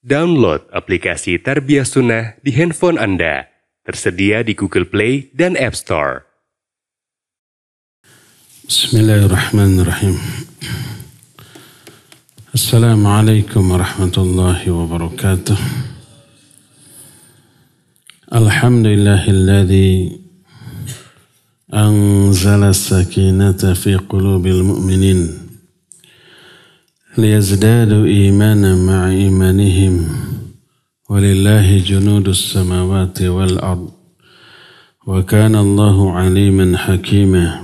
Download aplikasi Tarbiyah Sunnah di handphone Anda. Tersedia di Google Play dan App Store. Bismillahirrahmanirrahim. Assalamualaikum warahmatullahi wabarakatuh. Alhamdulillahilladzi anzala as-sakinata fi qulubil mu'minin liyazdadu imanan ma'a imanihim walillahi junudus samawati wal ard wa kana Allahu aliman hakima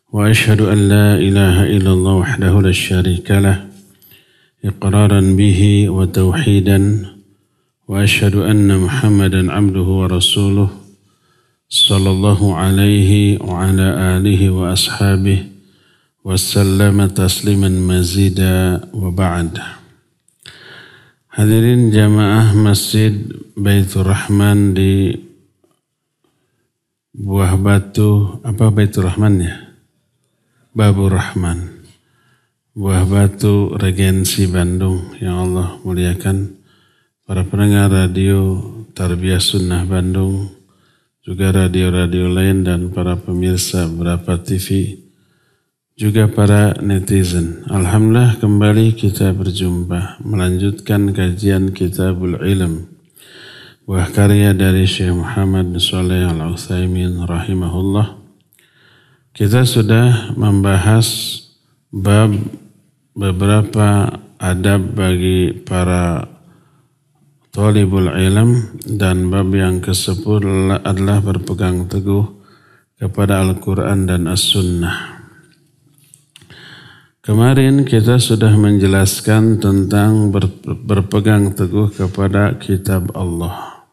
wa ashhadu an la ilaha illallah wahdahu la syarika lah iqraran bihi wa tauhidan wa ashhadu anna Muhammadan abduhu wa rasuluh sallallahu alaihi wa ala alihi wa ashabihi wassallama tasliman mazida wa ba'd. Hadirin jamaah Masjid Baitur Rahman di Buah Batu, apa Baitur Rahman ya? Babur Rahman, Buah Batu, Regensi Bandung, yang Allah muliakan. Para pendengar radio Tarbiyah Sunnah Bandung, juga radio-radio lain dan para pemirsa beberapa TV, juga para netizen. Alhamdulillah kembali kita berjumpa melanjutkan kajian Kitabul Ilm, buah karya dari Syekh Muhammad Shalih Al-Utsaimin rahimahullah. Kita sudah membahas bab beberapa adab bagi para thalibul ilm, dan bab yang ke-10 adalah berpegang teguh kepada Al-Quran dan As-Sunnah. Kemarin kita sudah menjelaskan tentang berpegang teguh kepada kitab Allah.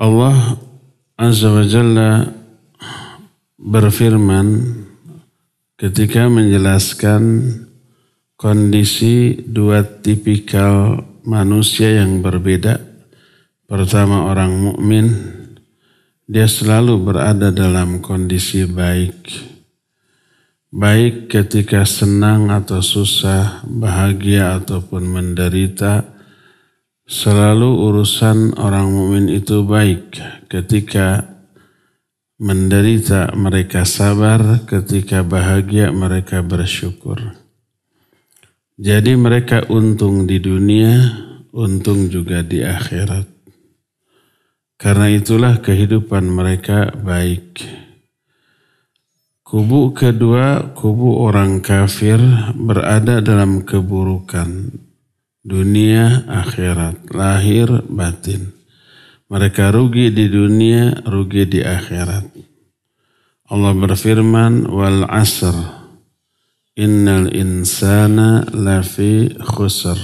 Allah Azza wa Jalla berfirman ketika menjelaskan kondisi dua tipikal manusia yang berbeda. Pertama, orang mukmin, dia selalu berada dalam kondisi baik. Baik ketika senang atau susah, bahagia ataupun menderita, selalu urusan orang mukmin itu baik. Ketika menderita mereka sabar, ketika bahagia mereka bersyukur. Jadi mereka untung di dunia, untung juga di akhirat. Karena itulah kehidupan mereka baik. Kubu kedua, kubu orang kafir, berada dalam keburukan dunia akhirat, lahir batin. Mereka rugi di dunia, rugi di akhirat. Allah berfirman, wal asr, innal insana lafi khusr.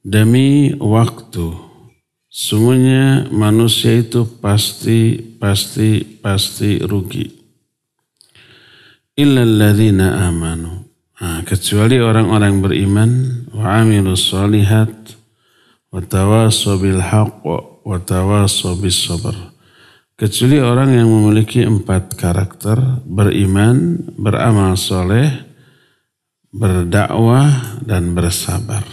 Demi waktu, semuanya manusia itu pasti rugi. Illal ladzina amanu, kecuali orang-orang beriman, wa amilus solihat, wa tawassaw bil haqq, wa tawassaw bis sabr. Kecuali orang yang memiliki 4 karakter: beriman, beramal soleh, berdakwah, dan bersabar.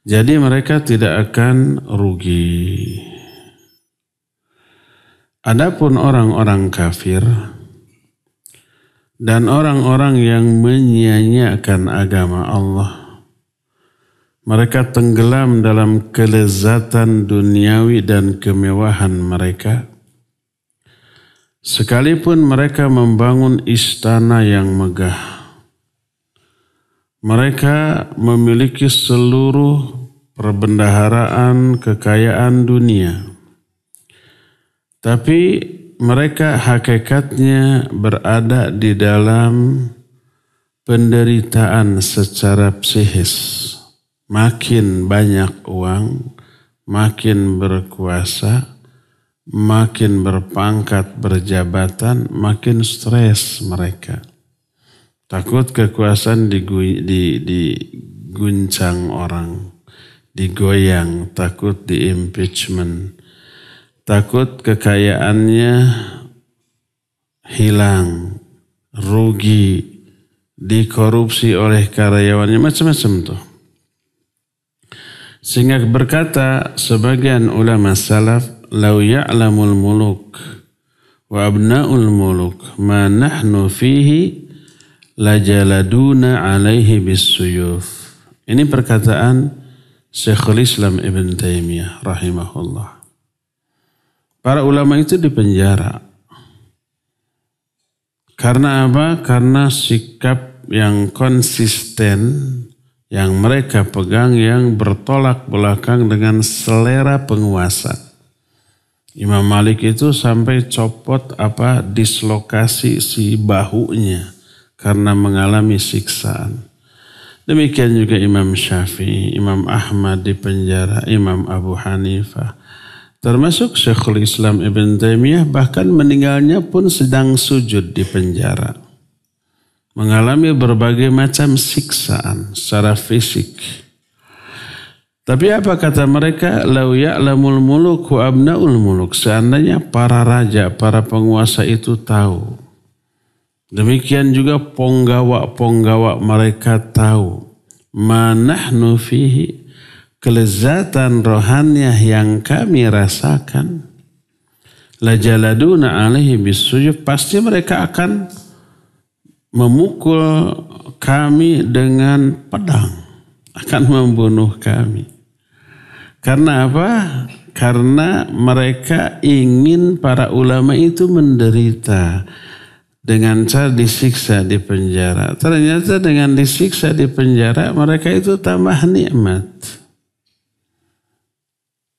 Jadi mereka tidak akan rugi. Adapun orang-orang kafir dan orang-orang yang menyia-nyiakan agama Allah, mereka tenggelam dalam kelezatan duniawi dan kemewahan mereka. Sekalipun mereka membangun istana yang megah, mereka memiliki seluruh perbendaharaan kekayaan dunia, tapi mereka hakikatnya berada di dalam penderitaan secara psikis. Makin banyak uang, makin berkuasa, makin berpangkat, berjabatan, makin stres mereka. Takut kekuasaan diguncang orang, digoyang, takut di impeachment. Takut kekayaannya hilang, rugi, dikorupsi oleh karyawannya, macam-macam tuh. Sehingga berkata sebagian ulama salaf, "Lau ya'lamul muluk wa abna'ul muluk ma nahnu fihi lajaladuna alaihi bisuyuf." Ini perkataan Syekhul Islam Ibn Taimiyah rahimahullah. Para ulama itu dipenjara. Karena apa? Karena sikap yang konsisten yang mereka pegang yang bertolak belakang dengan selera penguasa. Imam Malik itu sampai copot dislokasi si bahunya karena mengalami siksaan. Demikian juga Imam Syafi'i, Imam Ahmad dipenjara, Imam Abu Hanifah. Termasuk Syekhul Islam Ibn Taimiyah bahkan meninggalnya pun sedang sujud di penjara. Mengalami berbagai macam siksaan secara fisik. Tapi apa kata mereka? Lau ya'lamul muluk wa abna'ul muluk. Seandainya para raja, para penguasa itu tahu. Demikian juga penggawa-penggawa mereka tahu. Ma nahnu fihi, kelezatan rohaniyah yang kami rasakan. Lajaladuna alaihi bisuyuf, pasti mereka akan memukul kami dengan pedang. Akan membunuh kami. Karena apa? Karena mereka ingin para ulama itu menderita dengan cara disiksa di penjara. Ternyata dengan disiksa di penjara mereka itu tambah nikmat.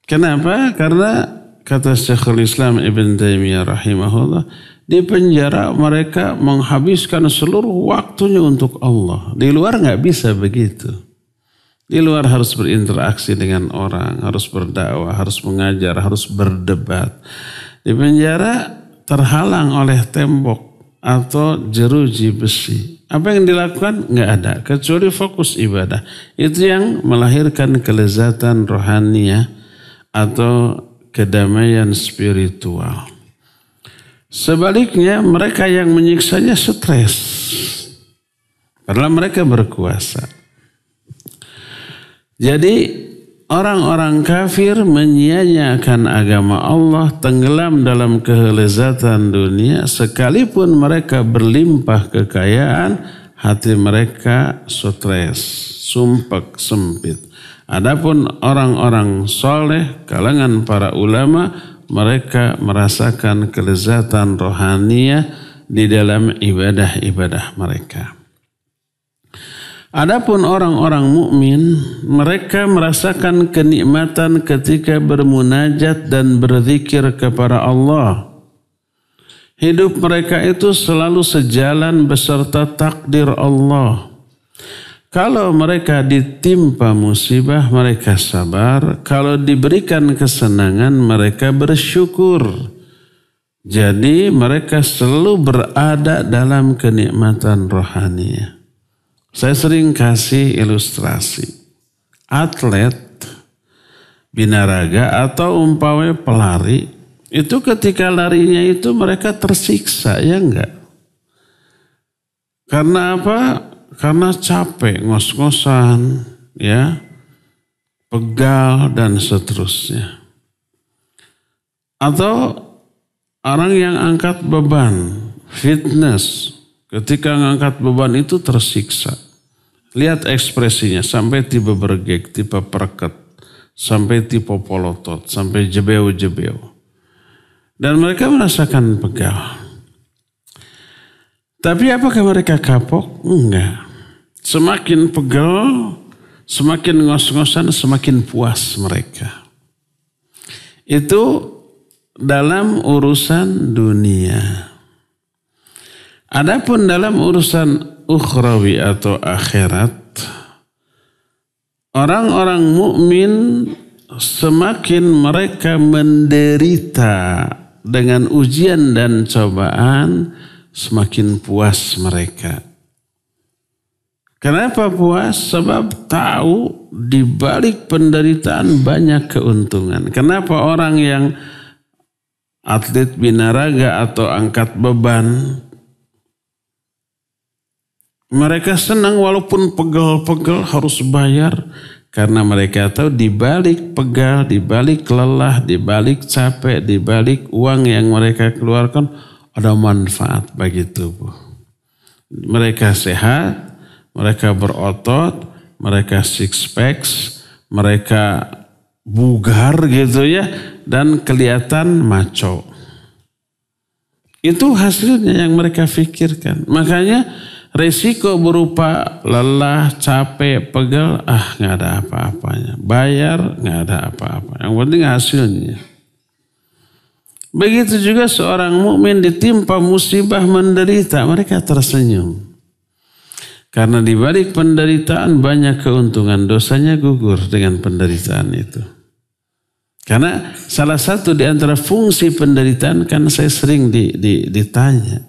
Kenapa? Karena kata Syekhul Islam Ibn Taimiyah rahimahullah, di penjara mereka menghabiskan seluruh waktunya untuk Allah. Di luar nggak bisa begitu. Di luar harus berinteraksi dengan orang, harus berdakwah, harus mengajar, harus berdebat. Di penjara terhalang oleh tembok atau jeruji besi. Apa yang dilakukan? Nggak ada. Kecuali fokus ibadah. Itu yang melahirkan kelezatan rohaniah atau kedamaian spiritual. Sebaliknya mereka yang menyiksanya stres. Padahal mereka berkuasa. Jadi orang-orang kafir menyia-nyiakan agama Allah, tenggelam dalam kelezatan dunia, sekalipun mereka berlimpah kekayaan, hati mereka stres, sumpek, sempit. Adapun orang-orang soleh, kalangan para ulama, mereka merasakan kelezatan rohaniah di dalam ibadah-ibadah mereka. Adapun orang-orang mukmin, mereka merasakan kenikmatan ketika bermunajat dan berzikir kepada Allah. Hidup mereka itu selalu sejalan beserta takdir Allah. Kalau mereka ditimpa musibah, mereka sabar. Kalau diberikan kesenangan, mereka bersyukur. Jadi mereka selalu berada dalam kenikmatan rohaniah. Saya sering kasih ilustrasi. Atlet binaraga atau umpamanya pelari, itu ketika larinya itu mereka tersiksa, ya enggak? Karena apa? Karena capek, ngos-ngosan, ya, pegal dan seterusnya. Atau orang yang angkat beban, fitness, ketika ngangkat beban itu tersiksa. Lihat ekspresinya, sampai tiba bergek, tiba perket, sampai tipe polotot, sampai jebeu-jebeu. Dan mereka merasakan pegal. Tapi apakah mereka kapok? Enggak. Semakin pegal, semakin ngos-ngosan, semakin puas mereka. Itu dalam urusan dunia. Adapun dalam urusan ukhrawi atau akhirat, orang-orang mukmin semakin mereka menderita dengan ujian dan cobaan, semakin puas mereka. Kenapa puas? Sebab tahu di balik penderitaan banyak keuntungan. Kenapa orang yang atlet binaraga atau angkat beban Mereka senang walaupun pegal-pegal harus bayar. Karena mereka tahu di balik pegal, di balik lelah, di balik capek, di balik uang yang mereka keluarkan ada manfaat bagi tubuh. Mereka sehat, mereka berotot, mereka six packs, mereka bugar gitu ya, dan kelihatan maco. Itu hasilnya yang mereka pikirkan. Makanya resiko berupa lelah, capek, pegal, nggak ada apa-apanya. Bayar, nggak ada apa-apa. Yang penting hasilnya. Begitu juga seorang mukmin ditimpa musibah, menderita, mereka tersenyum. Karena di balik penderitaan banyak keuntungan, dosanya gugur dengan penderitaan itu. Karena salah satu di antara fungsi penderitaan, kan saya sering ditanya.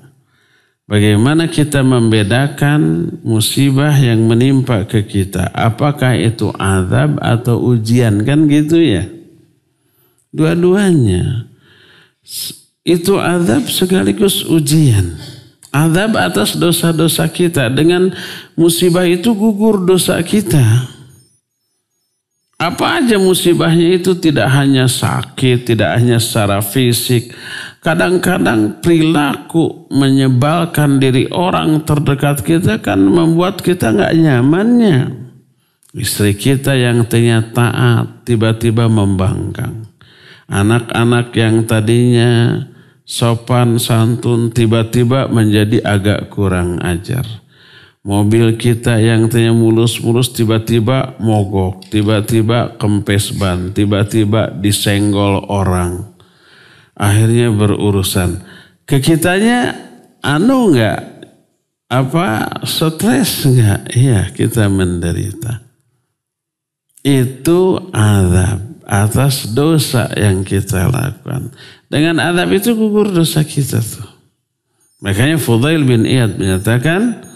Bagaimana kita membedakan musibah yang menimpa ke kita? Apakah itu azab atau ujian? Kan gitu ya. Dua-duanya. Itu azab sekaligus ujian. Azab atas dosa-dosa kita. Dengan musibah itu gugur dosa kita. Apa aja musibahnya itu, tidak hanya sakit, tidak hanya secara fisik. Kadang-kadang perilaku menyebalkan diri orang terdekat kita kan membuat kita nggak nyamannya. Istri kita yang tadinya taat tiba-tiba membangkang. Anak-anak yang tadinya sopan santun tiba-tiba menjadi agak kurang ajar. Mobil kita yang tadinya mulus-mulus tiba-tiba mogok, tiba-tiba kempes ban, tiba-tiba disenggol orang. Akhirnya berurusan. Ke kitanya stres enggak? Iya, kita menderita. Itu azab atas dosa yang kita lakukan. Dengan azab itu gugur dosa kita tuh. Makanya Fudail bin Iyad menyatakan,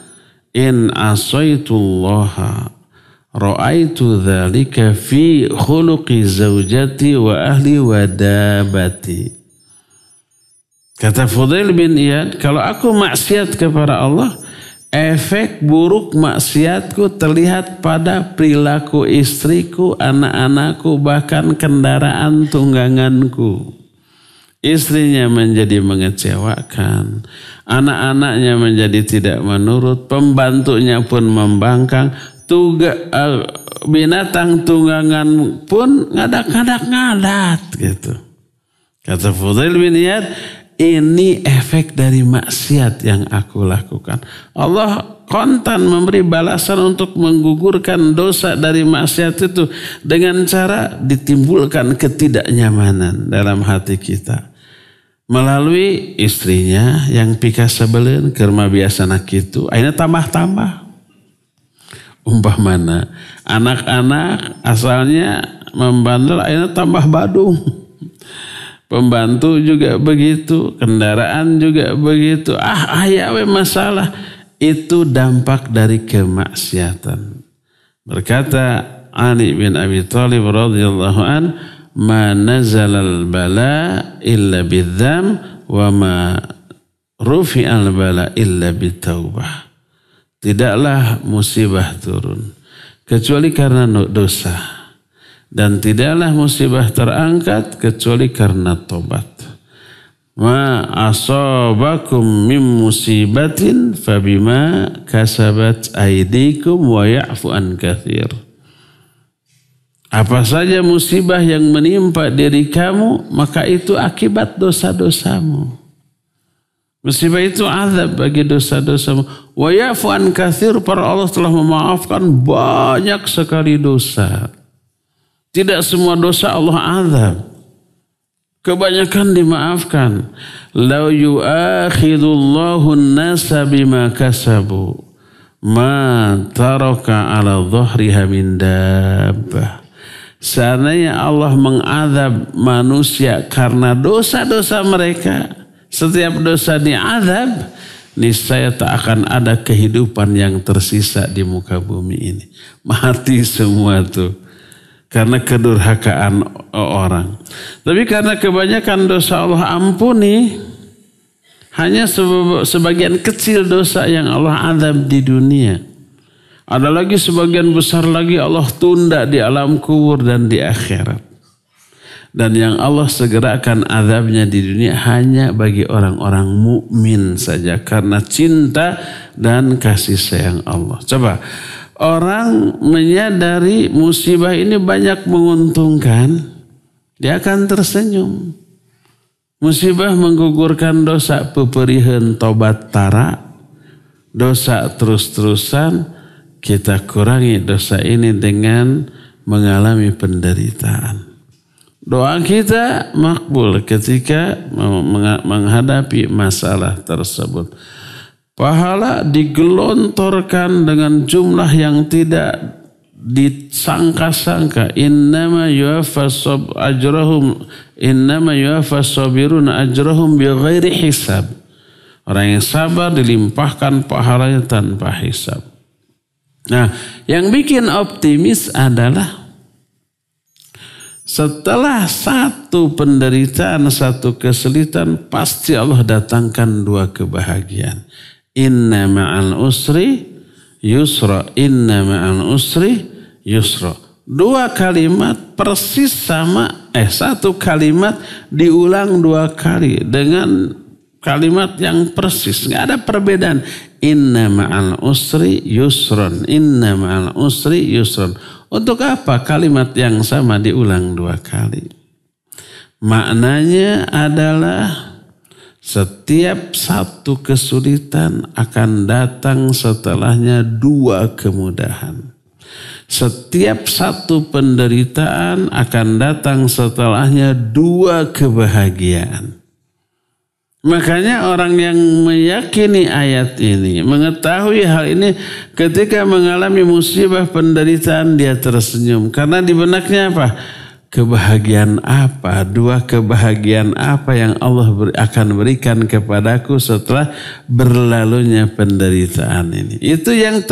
in asaitullaha ra'aitu dzalika fi khuluqi zaujati wa ahli wa dabati. Kata Fudail bin Iyad, kalau aku maksiat kepada Allah, efek buruk maksiatku terlihat pada perilaku istriku, anak-anakku, bahkan kendaraan tungganganku. Istrinya menjadi mengecewakan, anak-anaknya menjadi tidak menurut, pembantunya pun membangkang, binatang tunggangan pun ngadat-ngadat gitu. Kata Fudail bin Iyad, ini efek dari maksiat yang aku lakukan. Allah kontan memberi balasan untuk menggugurkan dosa dari maksiat itu dengan cara ditimbulkan ketidaknyamanan dalam hati kita. Melalui istrinya yang pika sebelen, kerma biasa nak itu, akhirnya tambah-tambah. Umpamana anak-anak asalnya membandel, akhirnya tambah badung. Pembantu juga begitu, kendaraan juga begitu. Masalah. Itu dampak dari kemaksiatan. Berkata Ali bin Abi Thalib radhiyallahu an, ma nazalal bala illa bidzam wa ma rufi'al bala illa bitaubah. Tidaklah musibah turun kecuali karena dosa. Dan tidaklah musibah terangkat kecuali karena tobat. Ma asabakum min musibatin fabima kasabat aydikum wa ya'fu an katsir. Apa saja musibah yang menimpa diri kamu, maka itu akibat dosa-dosamu. Musibah itu azab bagi dosa-dosamu. Wa ya'fu an katsir, para Allah telah memaafkan banyak sekali dosa. Tidak semua dosa Allah azab. Kebanyakan dimaafkan. Lau yu'akhidullahu an-nasa bima kasabu ma taraka ala dhahriha min dabbah. Seandainya Allah mengazab manusia karena dosa-dosa mereka, setiap dosa diazab, niscaya tak akan ada kehidupan yang tersisa di muka bumi ini. Mati semua tuh. Karena kedurhakaan orang. Tapi karena kebanyakan dosa Allah ampuni, hanya sebagian kecil dosa yang Allah azab di dunia. Ada lagi sebagian besar lagi Allah tunda di alam kubur dan di akhirat. Dan yang Allah segerakan azabnya di dunia hanya bagi orang-orang mukmin saja karena cinta dan kasih sayang Allah. Coba orang menyadari musibah ini banyak menguntungkan, dia akan tersenyum. Musibah menggugurkan dosa peperihan tobat tara, dosa terus-terusan. Kita kurangi dosa ini dengan mengalami penderitaan. Doa kita makbul ketika menghadapi masalah tersebut. Pahala digelontorkan dengan jumlah yang tidak disangka-sangka. Innama yuwaffas sabiruna ajrahum bighairi hisab. Orang yang sabar dilimpahkan pahalanya tanpa hisab. Nah, yang bikin optimis adalah setelah satu penderitaan, satu kesulitan, pasti Allah datangkan dua kebahagiaan. Inna ma'al usri yusra, inna ma'al usri yusra. Dua kalimat persis sama, satu kalimat diulang dua kali dengan kalimat yang persis, nggak ada perbedaan. Inna ma'al usri yusron, inna ma'al usri yusron. Untuk apa kalimat yang sama diulang dua kali? Maknanya adalah setiap satu kesulitan akan datang setelahnya dua kemudahan. Setiap satu penderitaan akan datang setelahnya dua kebahagiaan. Makanya orang yang meyakini ayat ini, mengetahui hal ini, ketika mengalami musibah penderitaan dia tersenyum. Karena di benaknya apa? Kebahagiaan apa? Dua kebahagiaan apa yang Allah akan berikan kepadaku setelah berlalunya penderitaan ini. Itu yang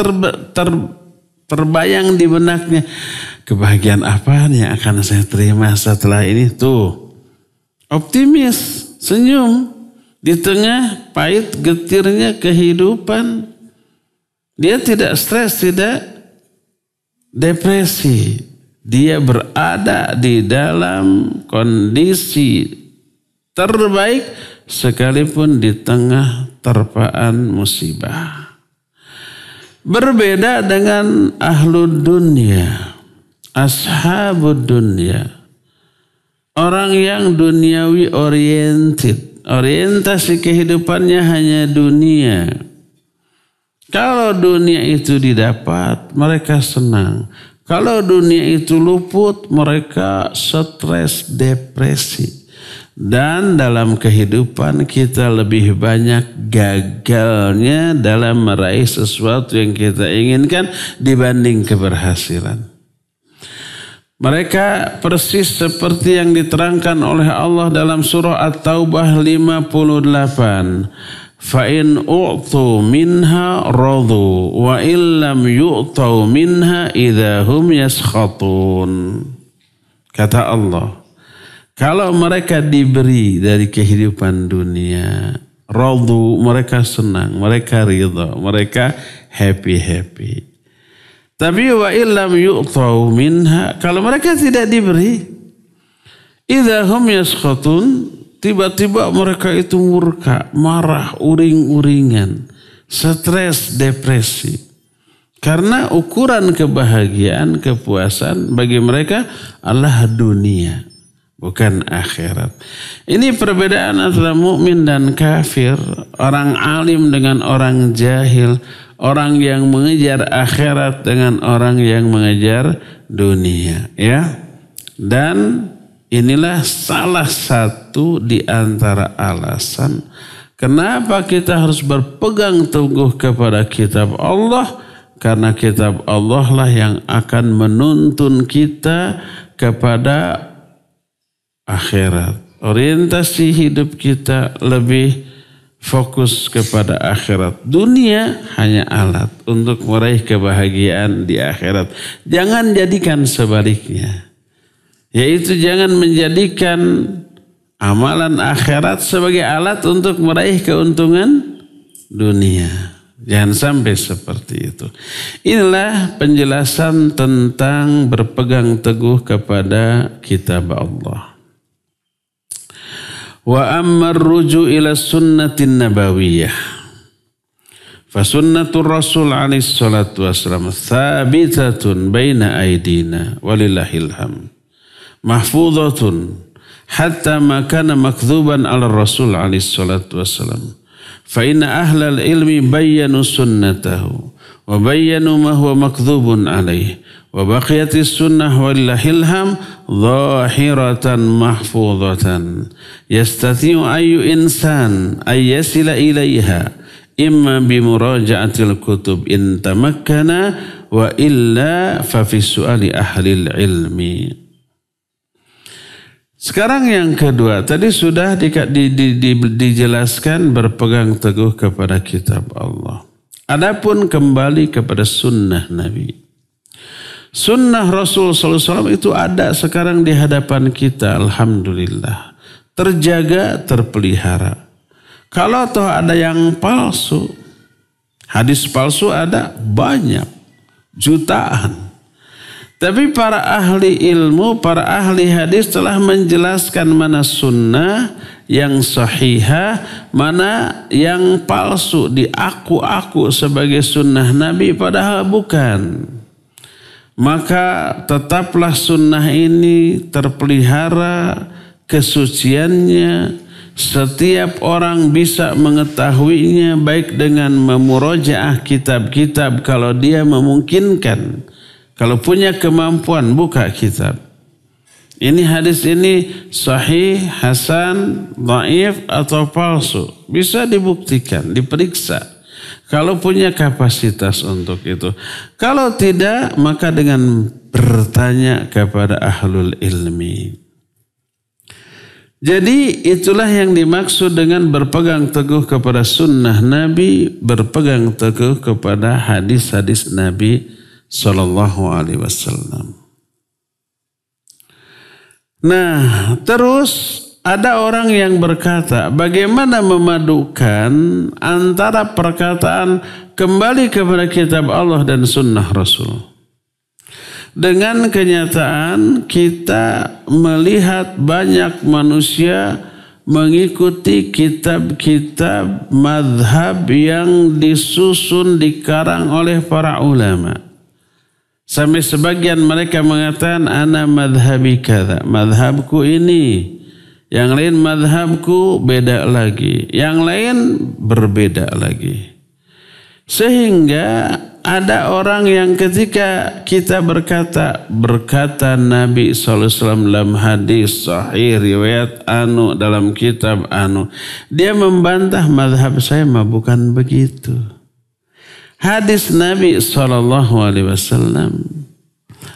terbayang di benaknya. Kebahagiaan apa yang akan saya terima setelah ini? Tuh, optimis, senyum. Di tengah pahit getirnya kehidupan, dia tidak stres, tidak depresi. Dia berada di dalam kondisi terbaik sekalipun di tengah terpaan musibah. Berbeda dengan ahlud dunia, ashabud dunia. Orang yang duniawi oriented. Orientasi kehidupannya hanya dunia. Kalau dunia itu didapat, mereka senang. Kalau dunia itu luput, mereka stres, depresi. Dan dalam kehidupan kita lebih banyak gagalnya dalam meraih sesuatu yang kita inginkan dibanding keberhasilan. Mereka persis seperti yang diterangkan oleh Allah dalam surah At-Taubah 58. Fa'in u'tu minha radu wa illam yu'tau minha idahum yaskhatun. Kata Allah, kalau mereka diberi dari kehidupan dunia, radu, mereka senang, mereka ridha, mereka happy. Tapi wa illam yu'tau minha, kalau mereka tidak diberi, idahum yaskhatun, tiba-tiba mereka itu murka, marah, uring-uringan, stres, depresi. Karena ukuran kebahagiaan, kepuasan bagi mereka adalah dunia, bukan akhirat. Ini perbedaan antara mukmin dan kafir, orang alim dengan orang jahil, orang yang mengejar akhirat dengan orang yang mengejar dunia, ya. Dan inilah salah satu di antara alasan kenapa kita harus berpegang teguh kepada kitab Allah, karena kitab Allah lah yang akan menuntun kita kepada akhirat. Orientasi hidup kita lebih fokus kepada akhirat. Dunia hanya alat untuk meraih kebahagiaan di akhirat. Jangan jadikan sebaliknya. Yaitu jangan menjadikan amalan akhirat sebagai alat untuk meraih keuntungan dunia. Jangan sampai seperti itu. Inilah penjelasan tentang berpegang teguh kepada kitab Allah. Wa amma ar-ruju' ila sunnatin nabawiyah. Fa sunnatur Rasul alaihi salatu wassalam thabitatun baina aydina walillahil hamd. Mahfuzatun hatta ma kana makdzuban ala Rasul alaihi salatu wassalam. Fa inna ahlal ilmi bayyanu sunnatahu wa bayyanu ma huwa makdzubun alaihi wa baqiyatis sunnah walillahil hamd zahiratan mahfuzatan yastati'u ayyu insan ay yasila ilaiha imma bi muraja'atil kutub in tamakkana wa illa fa fi su'ali ahlil ilmi. Sekarang yang kedua, tadi sudah dijelaskan berpegang teguh kepada kitab Allah. Adapun kembali kepada sunnah Nabi. Sunnah Rasul SAW itu ada sekarang di hadapan kita, alhamdulillah. Terjaga, terpelihara. Kalau toh ada yang palsu, hadis palsu ada banyak, jutaan. Tapi para ahli ilmu, para ahli hadis telah menjelaskan mana sunnah yang sahihah, mana yang palsu diaku-aku sebagai sunnah Nabi padahal bukan. Maka tetaplah sunnah ini terpelihara kesuciannya. Setiap orang bisa mengetahuinya baik dengan memurojaah kitab-kitab kalau dia memungkinkan. Kalau punya kemampuan buka kitab. Ini hadis ini sahih, hasan, dhaif atau palsu. Bisa dibuktikan, diperiksa. Kalau punya kapasitas untuk itu. Kalau tidak, maka dengan bertanya kepada ahlul ilmi. Jadi itulah yang dimaksud dengan berpegang teguh kepada sunnah Nabi, berpegang teguh kepada hadis-hadis Nabi Sallallahu alaihi wasallam. Nah, terus ada orang yang berkata, bagaimana memadukan antara perkataan kembali kepada kitab Allah dan sunnah Rasul. Dengan kenyataan kita melihat banyak manusia mengikuti kitab-kitab madhab yang disusun dikarang oleh para ulama. Sampai sebagian mereka mengatakan ana madhabi kadza, madhabku ini. Yang lain madhabku beda lagi. Yang lain berbeda lagi. Sehingga ada orang yang ketika kita berkata Nabi SAW dalam hadis sahih riwayat anu dalam kitab anu, dia membantah madhab saya mah bukan begitu. Hadis Nabi SAW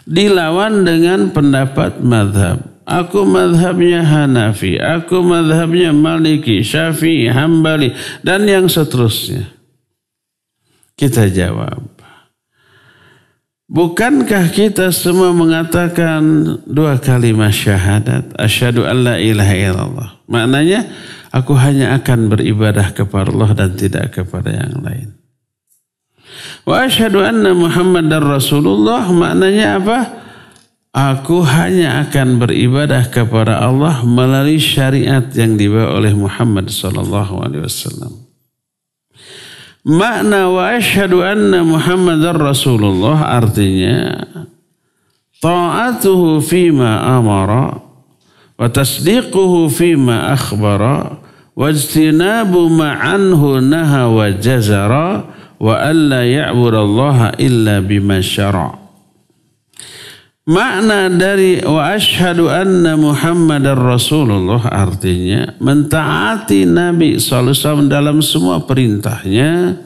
dilawan dengan pendapat madhab. Aku madhabnya Hanafi, aku madhabnya Maliki, Syafi'i, Hambali, dan yang seterusnya. Kita jawab, bukankah kita semua mengatakan dua kalimat syahadat, asyhadu an la ilaha illallah. Maknanya, aku hanya akan beribadah kepada Allah dan tidak kepada yang lain. Wa asyhadu anna Muhammadar Rasulullah, maknanya apa? Aku hanya akan beribadah kepada Allah melalui syariat yang dibawa oleh Muhammad sallallahu alaihi wasallam. Makna wa asyhadu anna Muhammadar Rasulullah artinya ta'atuhu fima amara wa tasdiquhu fima akhbara wa ijtinabu ma'anhu naha wa jazara wa alla ya'budallaha illa bima syara'. Makna dari wa asyhadu anna Muhammadar Rasulullah artinya mentaati Nabi SAW dalam semua perintahnya,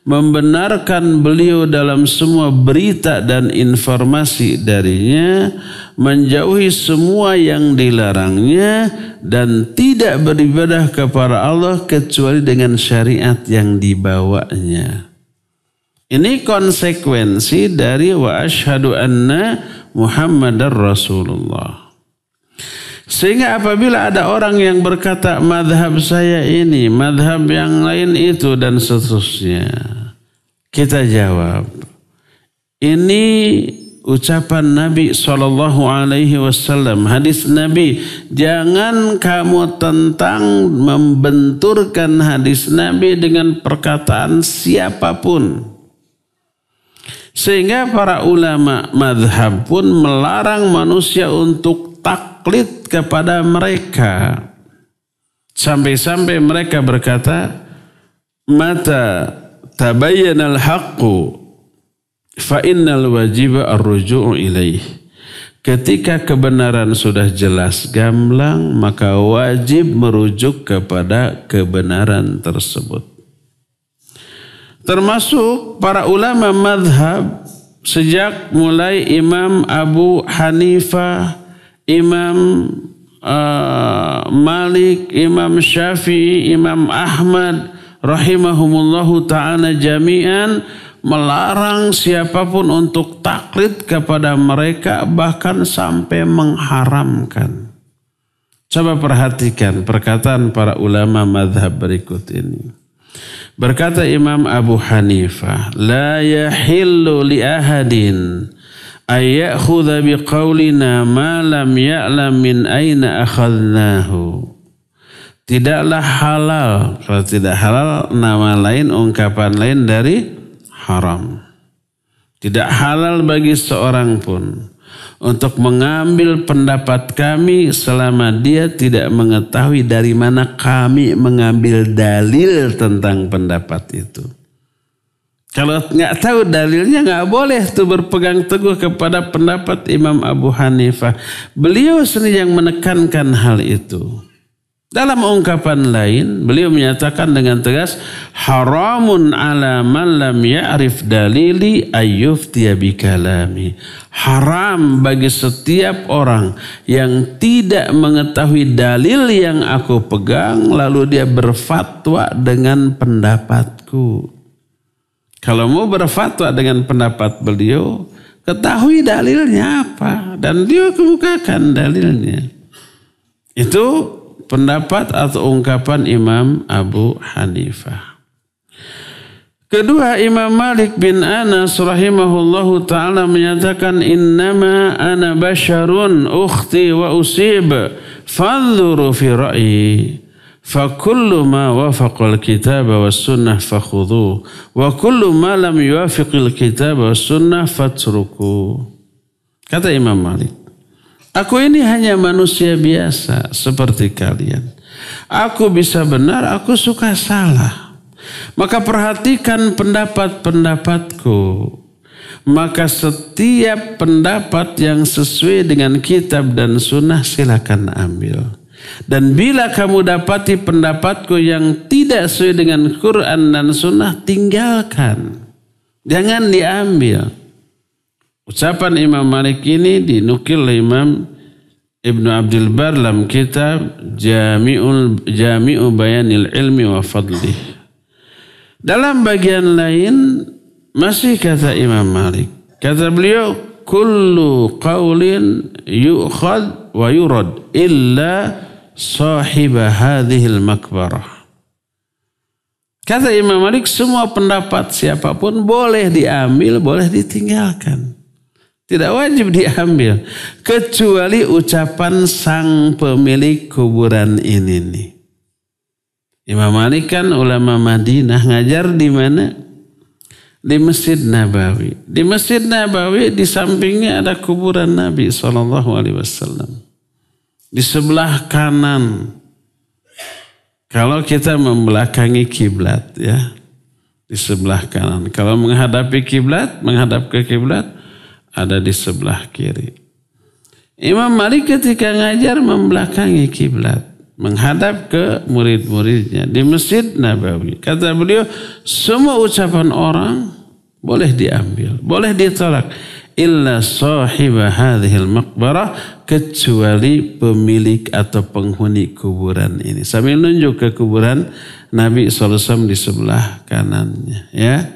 membenarkan beliau dalam semua berita dan informasi darinya, menjauhi semua yang dilarangnya, dan tidak beribadah kepada Allah kecuali dengan syariat yang dibawanya. Ini konsekuensi dari wa asyhadu anna Muhammadar Rasulullah. Sehingga apabila ada orang yang berkata madhab saya ini, madhab yang lain itu dan seterusnya, kita jawab, ini ucapan Nabi SAW, hadis Nabi. Jangan kamu tentang membenturkan hadis Nabi dengan perkataan siapapun. Sehingga para ulama madhab pun melarang manusia untuk taklid kepada mereka. Sampai-sampai mereka berkata, mata tabayyana al-haqqu fa innal wajiba ar-ruju'u ilaih. Ketika kebenaran sudah jelas gamblang, maka wajib merujuk kepada kebenaran tersebut. Termasuk para ulama madhab sejak mulai Imam Abu Hanifah, Imam Malik, Imam Syafi'i, Imam Ahmad rahimahumullahu ta'ala jami'an melarang siapapun untuk taklid kepada mereka, bahkan sampai mengharamkan. Coba perhatikan perkataan para ulama madhab berikut ini. Berkata Imam Abu Hanifah, la yahillu li ahadin ayyakhudha biqaulina ma lam ya'lam min aina akhadnahu. Tidaklah halal, kalau tidak halal nama lain, ungkapan lain dari haram. Tidak halal bagi seorang pun untuk mengambil pendapat kami selama dia tidak mengetahui dari mana kami mengambil dalil tentang pendapat itu. Kalau nggak tahu dalilnya, nggak boleh tuh berpegang teguh kepada pendapat Imam Abu Hanifah. Beliau sendiri yang menekankan hal itu. Dalam ungkapan lain, beliau menyatakan dengan tegas, haramun ala man lam ya'rif dalili ayyuftiya bikalami. Haram bagi setiap orang yang tidak mengetahui dalil yang aku pegang, lalu dia berfatwa dengan pendapatku. Kalau mau berfatwa dengan pendapat beliau, ketahui dalilnya apa, dan dia kemukakan dalilnya. Itu pendapat atau ungkapan Imam Abu Hanifah. Kedua, Imam Malik bin Anas rahimahullahu ta'ala menyatakan, innama ana basyarun ukhti wa usib fanzuru fi ra'yi fa kullu ma wafaqal kitab was sunnah fakhudhu wa kullu ma lam yuwafiqil kitab was sunnah fatruku. Kata Imam Malik, aku ini hanya manusia biasa seperti kalian. Aku bisa benar, aku suka salah. Maka perhatikan pendapat-pendapatku. Maka setiap pendapat yang sesuai dengan kitab dan sunnah silakan ambil. Dan bila kamu dapati pendapatku yang tidak sesuai dengan Quran dan sunnah, tinggalkan. Jangan diambil. Ucapan Imam Malik ini dinukil oleh Imam Ibnu Abdul Bar dalam kitab Jami'u Bayanil Ilmi wa Fadlih. Dalam bagian lain masih kata Imam Malik. Kata beliau, kullu qawlin yu'khad wa yurad illa sahiba hadhil makbarah. Kata Imam Malik, semua pendapat siapapun boleh diambil, boleh ditinggalkan. Tidak wajib diambil. Kecuali ucapan sang pemilik kuburan ini nih. Imam Malik kan ulama Madinah, ngajar di mana? Di Masjid Nabawi. Di Masjid Nabawi di sampingnya ada kuburan Nabi SAW. Di sebelah kanan. Kalau kita membelakangi kiblat, ya, di sebelah kanan. Kalau menghadapi kiblat, menghadap ke kiblat, ada di sebelah kiri. Imam Malik ketika ngajar membelakangi kiblat, menghadap ke murid-muridnya di Masjid Nabawi. Kata beliau, semua ucapan orang boleh diambil, boleh ditolak. Illa sahiba hadhil maqbarah, kecuali pemilik atau penghuni kuburan ini. Sambil nunjuk ke kuburan Nabi SAW di sebelah kanannya. Ya,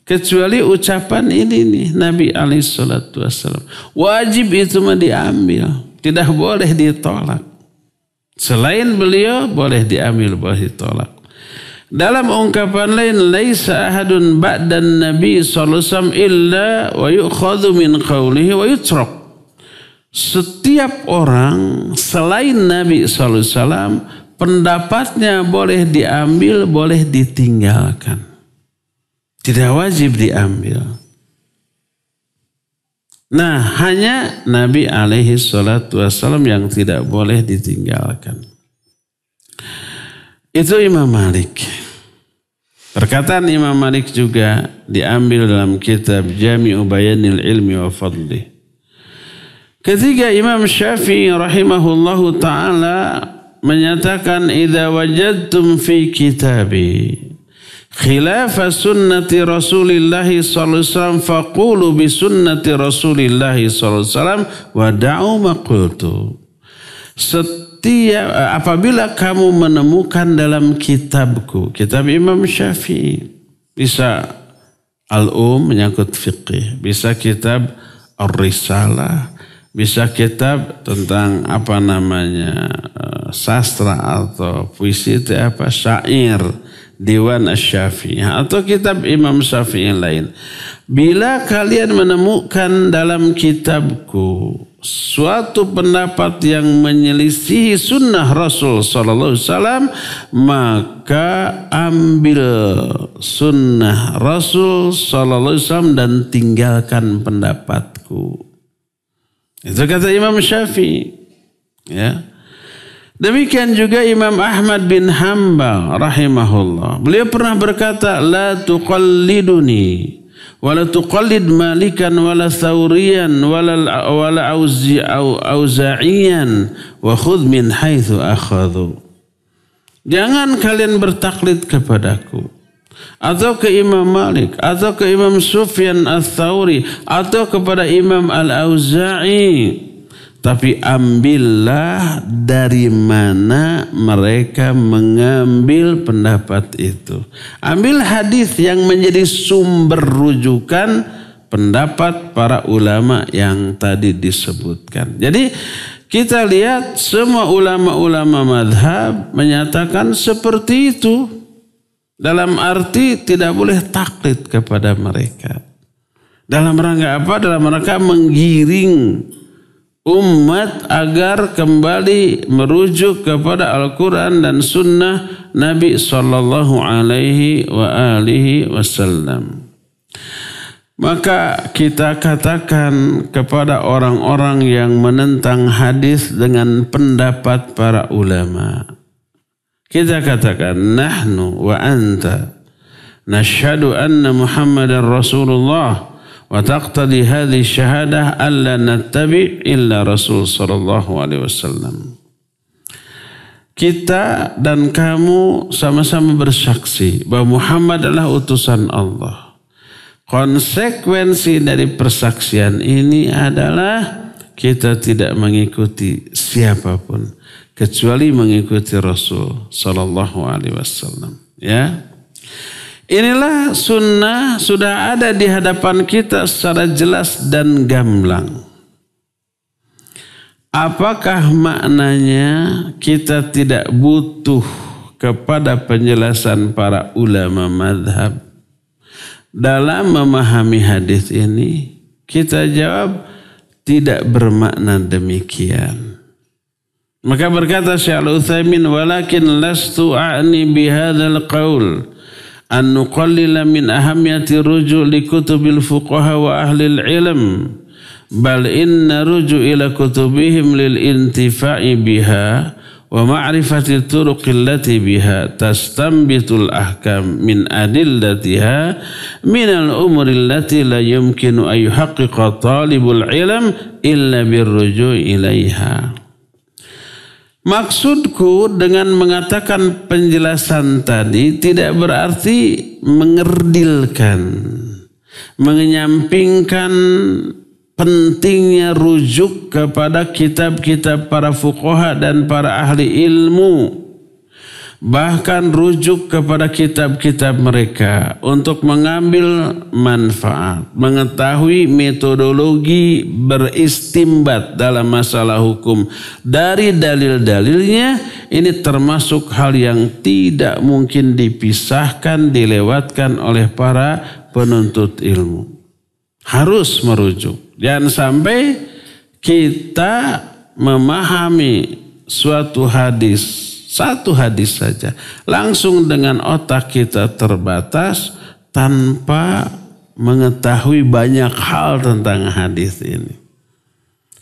kecuali ucapan ini nih, Nabi SAW. Wajib itu mah diambil, tidak boleh ditolak. Selain beliau boleh diambil, boleh ditolak. Dalam ungkapan lain, laisa ahadun ba'dan nabi sallallahu alaihi wasallam illa wa yu'khadhu min qawlihi wa yutrak. Setiap orang selain Nabi sallallahu alaihi wasallam pendapatnya boleh diambil, boleh ditinggalkan. Tidak wajib diambil. Nah, hanya Nabi alaihi salatu wasallam yang tidak boleh ditinggalkan. Itu Imam Malik. Perkataan Imam Malik juga diambil dalam kitab Jami'u Bayanil Ilmi wa Fadlih. Ketiga, Imam Syafi'i rahimahullahu ta'ala menyatakan, idza wajadtum fi kitabi khilafa sunnati Rasulillah sallallahu alaihi wasallam faqulu bi sunnati Rasulillah sallallahu alaihi wasallam wa da'u ma qultu. Apabila kamu menemukan dalam kitabku, kitab Imam Syafi'i, bisa menyangkut fiqih, bisa kitab Ar-Risalah, bisa kitab tentang sastra atau puisi itu syair, Diwan Asy-Syafi'i, atau kitab Imam Syafi'i yang lain. Bila kalian menemukan dalam kitabku suatu pendapat yang menyelisihi sunnah Rasul sallallahu alaihi wasallam, maka ambil sunnah Rasul sallallahu alaihi wasallam dan tinggalkan pendapatku. Itu kata Imam Syafi'i. Ya. Demikian juga Imam Ahmad bin Hanbal rahimahullah. Beliau pernah berkata, la tuqalliduni wala tuqallid Malikan wala Thawriyan wala Auza'iyan wa khudh min haitsu akhadhu. Jangan kalian bertaklid kepadaku atau ke Imam Malik atau ke Imam Sufyan Ats-Tsauri atau kepada Imam Al-Auza'i, tapi ambillah dari mana mereka mengambil pendapat itu. Ambil hadis yang menjadi sumber rujukan pendapat para ulama yang tadi disebutkan. Jadi kita lihat semua ulama-ulama madhab menyatakan seperti itu. Dalam arti tidak boleh taklid kepada mereka. Dalam rangka apa? Dalam rangka menggiring umat agar kembali merujuk kepada Al-Quran dan Sunnah Nabi Sallallahu Alaihi Wasallam. Maka kita katakan kepada orang-orang yang menentang hadis dengan pendapat para ulama, kita katakan, nahnu wa anta nashhadu anna Muhammadar Rasulullah wa taqtadi hadhihi syahadah alla nattabi illa Rasul sallallahu alaihi wasallam. Kita dan kamu sama-sama bersaksi bahwa Muhammad adalah utusan Allah. Konsekuensi dari persaksian ini adalah kita tidak mengikuti siapapun kecuali mengikuti Rasul sallallahu alaihi wasallam. Ya. Inilah sunnah sudah ada di hadapan kita secara jelas dan gamblang. Apakah maknanya kita tidak butuh kepada penjelasan para ulama madhab dalam memahami hadis ini? Kita jawab tidak bermakna demikian. Maka berkata Syekh Al-Utsaimin, walakin lastu a'ni bihadzal qaul an nuqallila min ahamiyati ruju' li kutubil fuqaha wa ahli al-ilm, bal inna ruju' ila kutubihim lil intifa'i biha wa ma'rifati turuq allati biha tastanbitul ahkam min adillatiha min al-umuri allati la yumkinu an yuhaqqiqa talibul ilm illa birruju' ilaiha. Maksudku dengan mengatakan penjelasan tadi tidak berarti mengerdilkan, menyampingkan pentingnya rujuk kepada kitab-kitab para fuqaha dan para ahli ilmu. bahkan rujuk kepada kitab-kitab mereka untuk mengambil manfaat, mengetahui metodologi beristimbat dalam masalah hukum dari dalil-dalilnya, ini termasuk hal yang tidak mungkin dipisahkan, dilewatkan oleh para penuntut ilmu. Harus merujuk. Jangan sampai kita memahami suatu hadis, satu hadis saja, langsung dengan otak kita terbatas tanpa mengetahui banyak hal tentang hadis ini.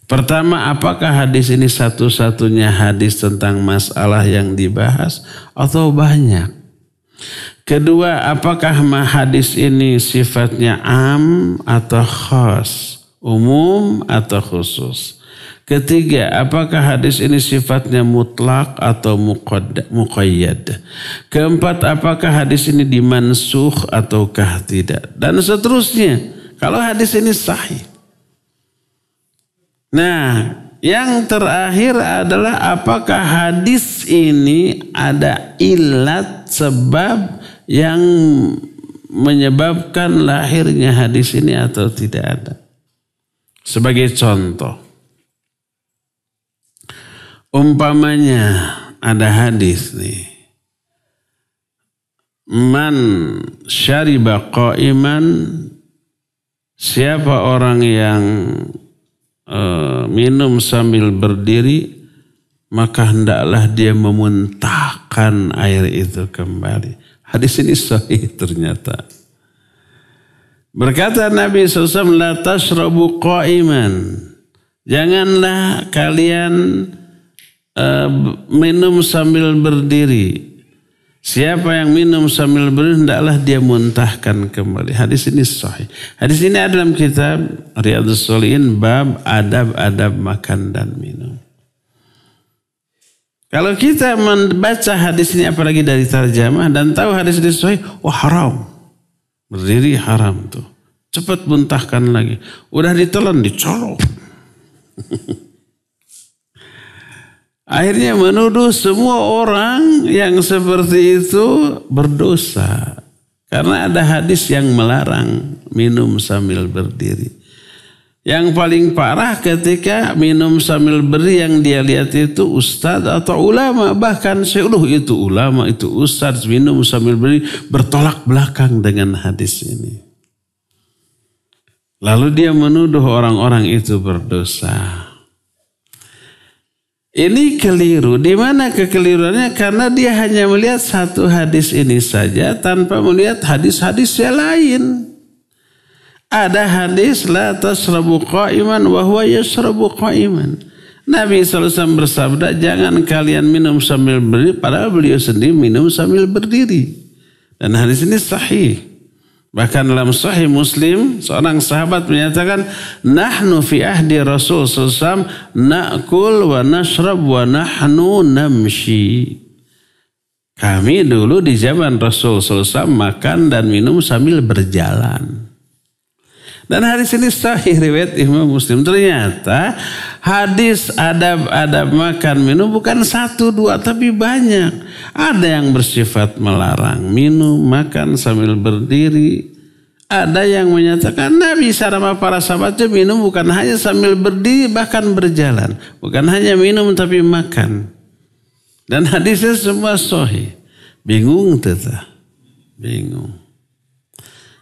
Pertama, apakah hadis ini satu-satunya hadis tentang masalah yang dibahas atau banyak? Kedua, apakah hadis ini sifatnya am atau khas, umum atau khusus? Ketiga, apakah hadis ini sifatnya mutlak atau muqayyad? Keempat, apakah hadis ini dimansukh ataukah tidak? Dan seterusnya, kalau hadis ini sahih. Nah, yang terakhir adalah apakah hadis ini ada ilat, sebab yang menyebabkan lahirnya hadis ini atau tidak ada. Sebagai contoh, umpamanya ada hadis nih, man syariba qa'iman, siapa orang yang minum sambil berdiri, maka hendaklah dia memuntahkan air itu kembali. Hadis ini sahih ternyata. Berkata Nabi SAW, la tashrabu qa'iman, janganlah kalian minum sambil berdiri. Siapa yang minum sambil berdiri, hendaklah dia muntahkan kembali. Hadis ini sahih. Hadis ini ada dalam kitab Riyadhus Shalihin bab adab-adab makan dan minum. Kalau kita membaca hadis ini apalagi dari tarjamah dan tahu hadis ini sahih, wah haram. Berdiri haram tuh. Cepat muntahkan lagi. Udah ditelan, dicolok. Akhirnya menuduh semua orang yang seperti itu berdosa. Karena ada hadis yang melarang minum sambil berdiri. Yang paling parah ketika minum sambil berdiri yang dia lihat itu ustadz atau ulama. Bahkan itu ulama, itu ustadz minum sambil berdiri, bertolak belakang dengan hadis ini. Lalu dia menuduh orang-orang itu berdosa. Ini keliru. Di mana kekeliruannya? Karena dia hanya melihat satu hadis ini saja tanpa melihat hadis-hadis yang lain. Ada hadis la tasrabu qa'iman wa huwa yashrabu qa'iman. Nabi SAW bersabda, jangan kalian minum sambil berdiri, padahal beliau sendiri minum sambil berdiri. Dan hadis ini sahih. Bahkan dalam Sahih Muslim, seorang sahabat menyatakan, nahnu fi ahdi Rasul SAW na'kul wa nashrab wa nahnu namshi. Kami dulu di zaman Rasul SAW makan dan minum sambil berjalan. Dan hadis ini sahih riwayat Imam Muslim. Ternyata hadis adab-adab makan minum bukan satu dua tapi banyak. Ada yang bersifat melarang minum makan sambil berdiri. Ada yang menyatakan Nabi sama para sahabatnya minum bukan hanya sambil berdiri bahkan berjalan. Bukan hanya minum tapi makan. Dan hadisnya semua sahih. Bingung tetap. Bingung.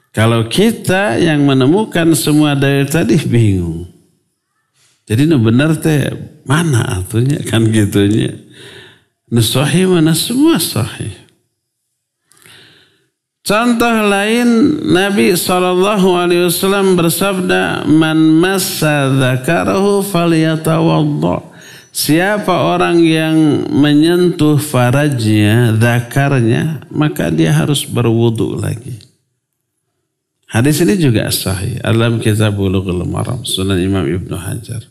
Kalau kita yang menemukan semua dalil tadi bingung. Jadi benar teh mana atunya kan gitunya. Sahih mana semua sahih. Contoh lain Nabi SAW bersabda, man massa dzakarahu falyatawadda. Siapa orang yang menyentuh farajnya, dzakarnya, maka dia harus berwudu lagi. Hadis ini juga sahih dalam kitab Bulughul Maram, Sunan Imam Ibnu Hajar.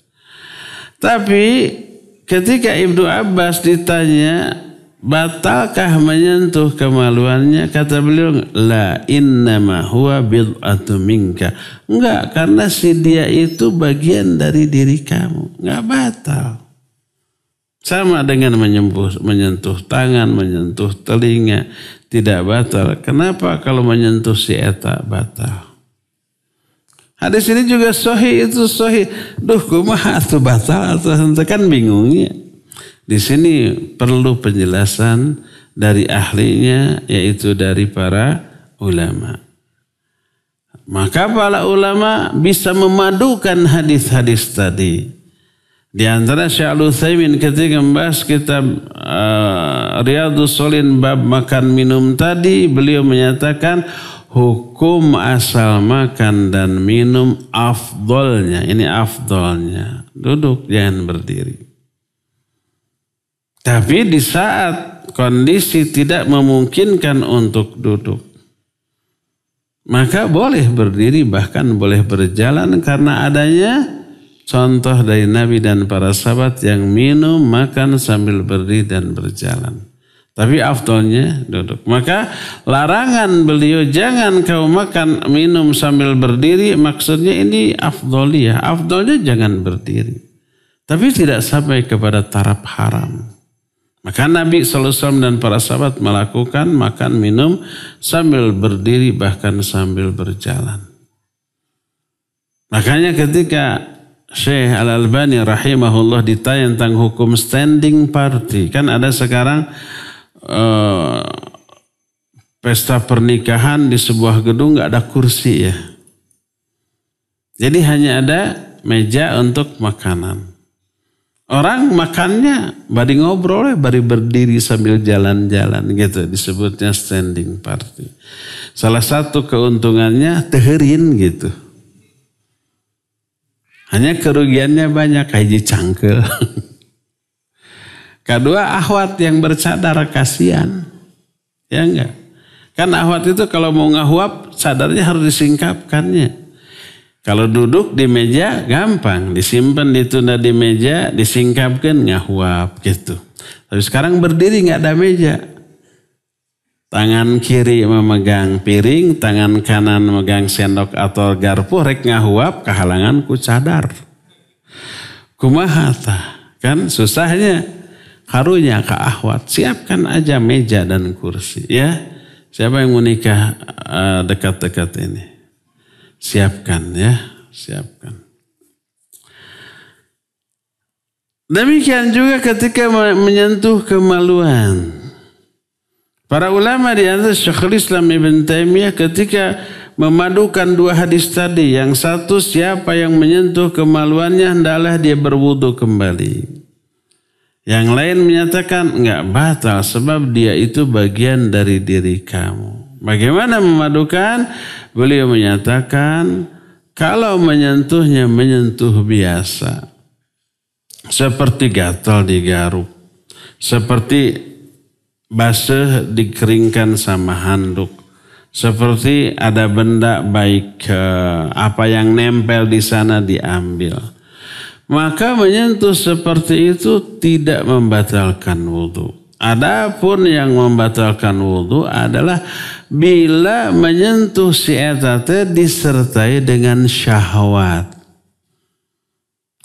Tapi ketika Ibnu Abbas ditanya, batalkah menyentuh kemaluannya? Kata beliau, la innama huwa bid'atu minka. Enggak, karena si dia itu bagian dari diri kamu. Enggak batal. Sama dengan menyentuh tangan, menyentuh telinga, tidak batal. Kenapa kalau menyentuh si eta batal? Hadis ini juga sahih, itu sahih. Duh, kumaha atuh batal atau kan bingungnya. Di sini perlu penjelasan dari ahlinya, yaitu dari para ulama. Maka para ulama bisa memadukan hadis-hadis tadi. Di antara Syekh Al-Utsaimin ketika membahas kitab Riyadhus Shalihin bab makan minum tadi, beliau menyatakan hukum asal makan dan minum afdolnya, ini afdolnya, duduk jangan berdiri. Tapi di saat kondisi tidak memungkinkan untuk duduk, maka boleh berdiri, bahkan boleh berjalan karena adanya contoh dari Nabi dan para sahabat yang minum, makan sambil berdiri dan berjalan. Tapi afdolnya duduk. Maka larangan beliau jangan kau makan minum sambil berdiri. Maksudnya ini afdoliyah. Afdolnya jangan berdiri. Tapi tidak sampai kepada taraf haram. Maka Nabi SAW dan para sahabat melakukan makan minum sambil berdiri bahkan sambil berjalan. Makanya ketika Syekh Al-Albani rahimahullah ditanya tentang hukum standing party. Kan ada sekarang pesta pernikahan di sebuah gedung nggak ada kursi ya. Jadi hanya ada meja untuk makanan. Orang makannya bari ngobrol, bari berdiri sambil jalan-jalan gitu, disebutnya standing party. Salah satu keuntungannya teherin gitu. Hanya kerugiannya banyak, kayak cangkel. Kedua, ahwat yang bercadar kasihan. Ya enggak? Kan ahwat itu kalau mau ngahuap, cadarnya harus disingkapkannya. Kalau duduk di meja, gampang. Disimpan, ditunda di meja, disingkapkan, ngahuap gitu. Tapi sekarang berdiri nggak ada meja. Tangan kiri memegang piring, tangan kanan memegang sendok atau garpu, rek ngahuap, kehalangan ku cadar. Kumaha tah? Kan susahnya. Karunya ke ahwat, siapkan aja meja dan kursi ya. Siapa yang mau nikah dekat-dekat ini? Siapkan ya, siapkan. Demikian juga ketika menyentuh kemaluan. Para ulama di antara Syekhul Islam Ibn Taimiyah ketika memadukan dua hadis tadi. Yang satu, siapa yang menyentuh kemaluannya hendaklah dia berwudu kembali. Yang lain menyatakan enggak batal sebab dia itu bagian dari diri kamu. Bagaimana memadukan? Beliau menyatakan kalau menyentuhnya menyentuh biasa. Seperti gatal digaruk. Seperti basuh dikeringkan sama handuk. Seperti ada benda baik apa yang nempel di sana diambil. Maka menyentuh seperti itu tidak membatalkan wudhu. Adapun yang membatalkan wudhu adalah bila menyentuh si eta teh disertai dengan syahwat.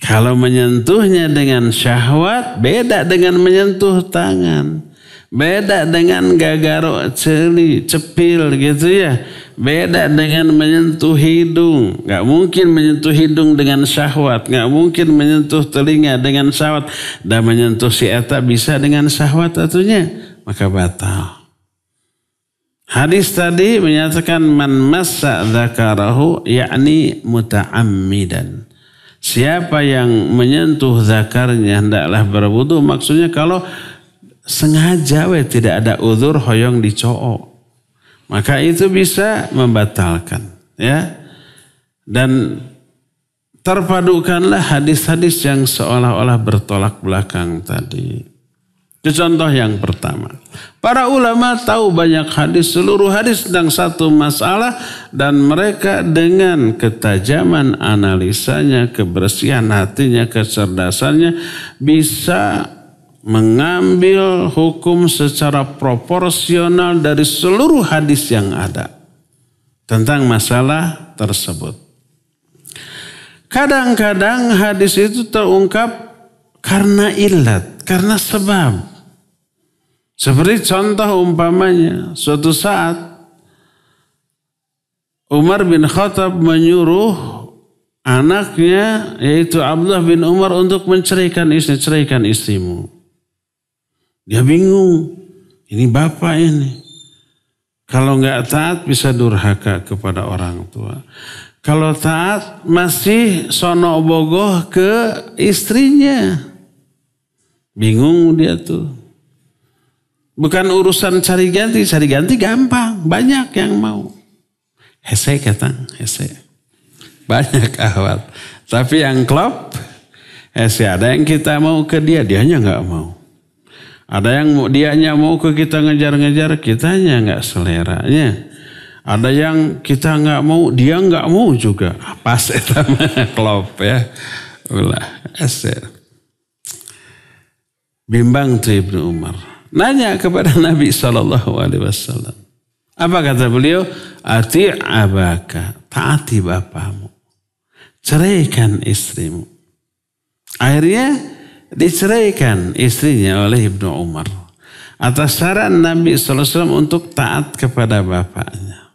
Kalau menyentuhnya dengan syahwat beda dengan menyentuh tangan. Beda dengan gagaro celi, cepil gitu ya. Beda dengan menyentuh hidung. Gak mungkin menyentuh hidung dengan syahwat. Gak mungkin menyentuh telinga dengan syahwat. Dan menyentuh si eta bisa dengan syahwat atunya. Maka batal. Hadis tadi menyatakan man massa dzakarahu yakni muta'ammidan. Siapa yang menyentuh zakarnya hendaklah berwudu. Maksudnya kalau sengaja tidak ada uzur hoyong dicoo. Maka itu bisa membatalkan ya. Dan terpadukanlah hadis-hadis yang seolah-olah bertolak belakang tadi. Itu contoh yang pertama. Para ulama tahu banyak hadis, seluruh hadis tentang satu masalah dan mereka dengan ketajaman analisanya, kebersihan hatinya, kecerdasannya bisa mengambil hukum secara proporsional dari seluruh hadis yang ada tentang masalah tersebut. Kadang-kadang hadis itu terungkap karena ilat, karena sebab. Seperti contoh umpamanya, suatu saat Umar bin Khattab menyuruh anaknya yaitu Abdullah bin Umar untuk menceraikan istrimu. Dia bingung, ini bapak ini. Kalau nggak taat bisa durhaka kepada orang tua. Kalau taat masih sono bogoh ke istrinya. Bingung dia tuh. Bukan urusan cari ganti gampang. Banyak yang mau. Hese katang, hese. Banyak ahwat. Tapi yang klop, hese ada yang kita mau ke dia, dianya nggak mau. Ada yang dianya mau ke kita ngejar-ngejar, kitanya nggak seleranya. Ada yang kita nggak mau, dia nggak mau juga. Pas itu klop ya. Ulah, eser. Bimbang tuh Ibnu Umar. Nanya kepada Nabi SAW. Apa kata beliau? Ati' abaka, taati bapamu. Ceraikan istrimu. Akhirnya diceraikan istrinya oleh Ibnu Umar. Atas saran Nabi SAW untuk taat kepada bapaknya.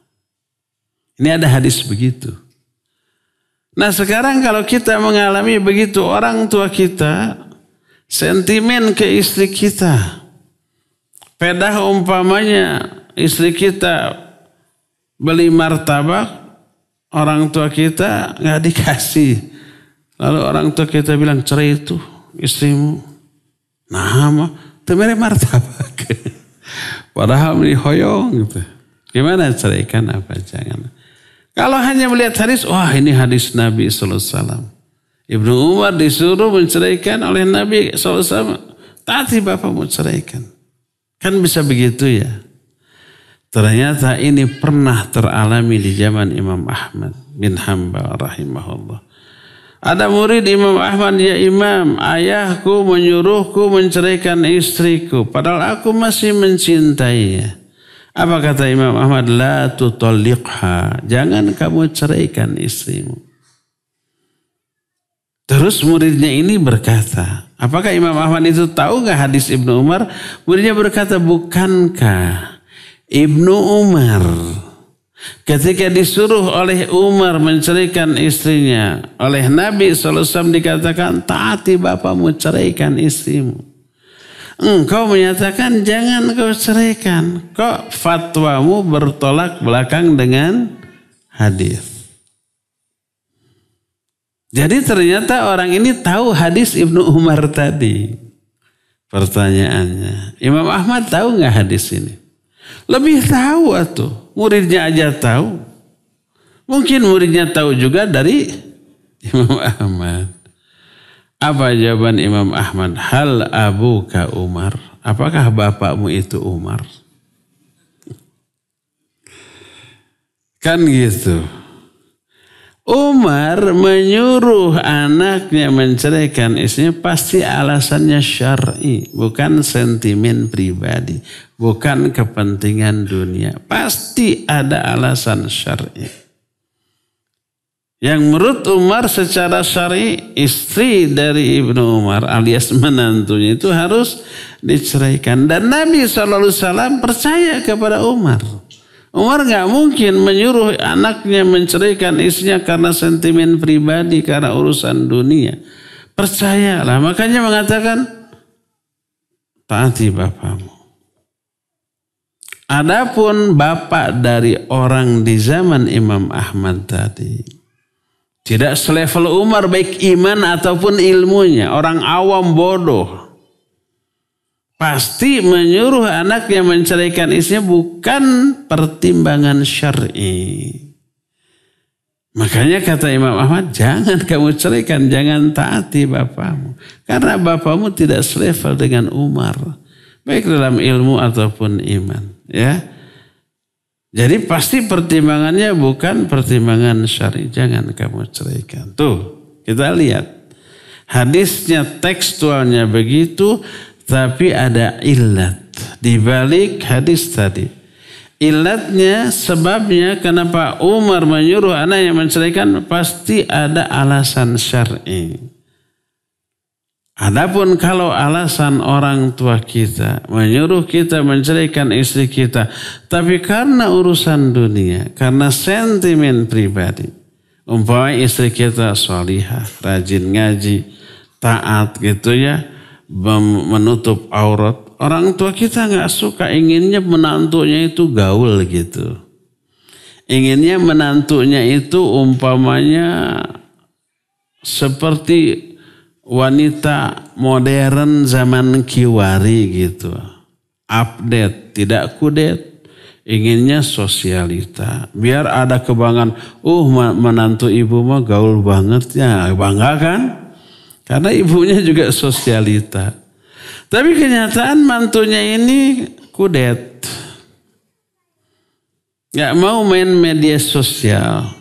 Ini ada hadis begitu. Nah sekarang kalau kita mengalami begitu, orang tua kita sentimen ke istri kita. Pedah umpamanya istri kita beli martabak, orang tua kita nggak dikasih. Lalu orang tua kita bilang cerai itu istrimu. Nah mah temere martabak. Padahal beli hoyong gitu. Gimana ceraikan apa jangan. Kalau hanya melihat hadis, wah ini hadis Nabi SAW. Ibnu Umar disuruh menceraikan oleh Nabi SAW. Taati bapakmu ceraikan. Kan bisa begitu ya. Ternyata ini pernah teralami di zaman Imam Ahmad bin Hanbal rahimahullah. Ada murid Imam Ahmad, ya Imam, ayahku menyuruhku menceraikan istriku. Padahal aku masih mencintainya. Apa kata Imam Ahmad? La tutalliqha. Jangan kamu ceraikan istrimu. Terus muridnya ini berkata, apakah Imam Ahmad itu tahu nggak hadis Ibnu Umar? Muridnya berkata, bukankah Ibnu Umar ketika disuruh oleh Umar menceraikan istrinya, oleh Nabi SAW dikatakan, taati bapakmu, ceraikan istrimu. Engkau menyatakan jangan kau ceraikan. Kok fatwamu bertolak belakang dengan hadis? Jadi ternyata orang ini tahu hadis Ibnu Umar tadi. Pertanyaannya, Imam Ahmad tahu nggak hadis ini? Lebih tahu atuh. Muridnya aja tahu. Mungkin muridnya tahu juga dari Imam Ahmad. Apa jawaban Imam Ahmad? Hal abuka Umar. Apakah bapakmu itu Umar? Kan gitu. Umar menyuruh anaknya menceraikan istrinya pasti alasannya syar'i. Bukan sentimen pribadi. Bukan kepentingan dunia. Pasti ada alasan syar'i. Yang menurut Umar secara syar'i istri dari Ibnu Umar alias menantunya itu harus diceraikan. Dan Nabi SAW percaya kepada Umar. Umar gak mungkin menyuruh anaknya menceraikan istrinya karena sentimen pribadi, karena urusan dunia. Percayalah, makanya mengatakan taati bapakmu. Adapun bapak dari orang di zaman Imam Ahmad tadi, tidak selevel Umar baik iman ataupun ilmunya. Orang awam bodoh. Pasti menyuruh anaknya menceraikan istrinya bukan pertimbangan syar'i. Makanya kata Imam Ahmad, jangan kamu ceraikan, jangan taati bapakmu. Karena bapakmu tidak selevel dengan Umar. Baik dalam ilmu ataupun iman. Ya. Jadi pasti pertimbangannya bukan pertimbangan syar'i. Jangan kamu ceraikan. Tuh, kita lihat. Hadisnya tekstualnya begitu, tapi ada illat di balik hadis tadi. Illatnya, sebabnya kenapa Umar menyuruh anaknya menceraikan, pasti ada alasan syar'i. Adapun kalau alasan orang tua kita menyuruh kita menceraikan istri kita, tapi karena urusan dunia, karena sentimen pribadi, umpama istri kita sholihah, rajin ngaji, taat gitu ya, menutup aurat, orang tua kita nggak suka, inginnya menantunya itu gaul gitu, inginnya menantunya itu umpamanya seperti wanita modern zaman kiwari gitu. Update, tidak kudet. Inginnya sosialita. Biar ada kebanggaan. Menantu ibu mah gaul banget ya. Bangga kan? Karena ibunya juga sosialita. Tapi kenyataan mantunya ini kudet. Gak mau main media sosial.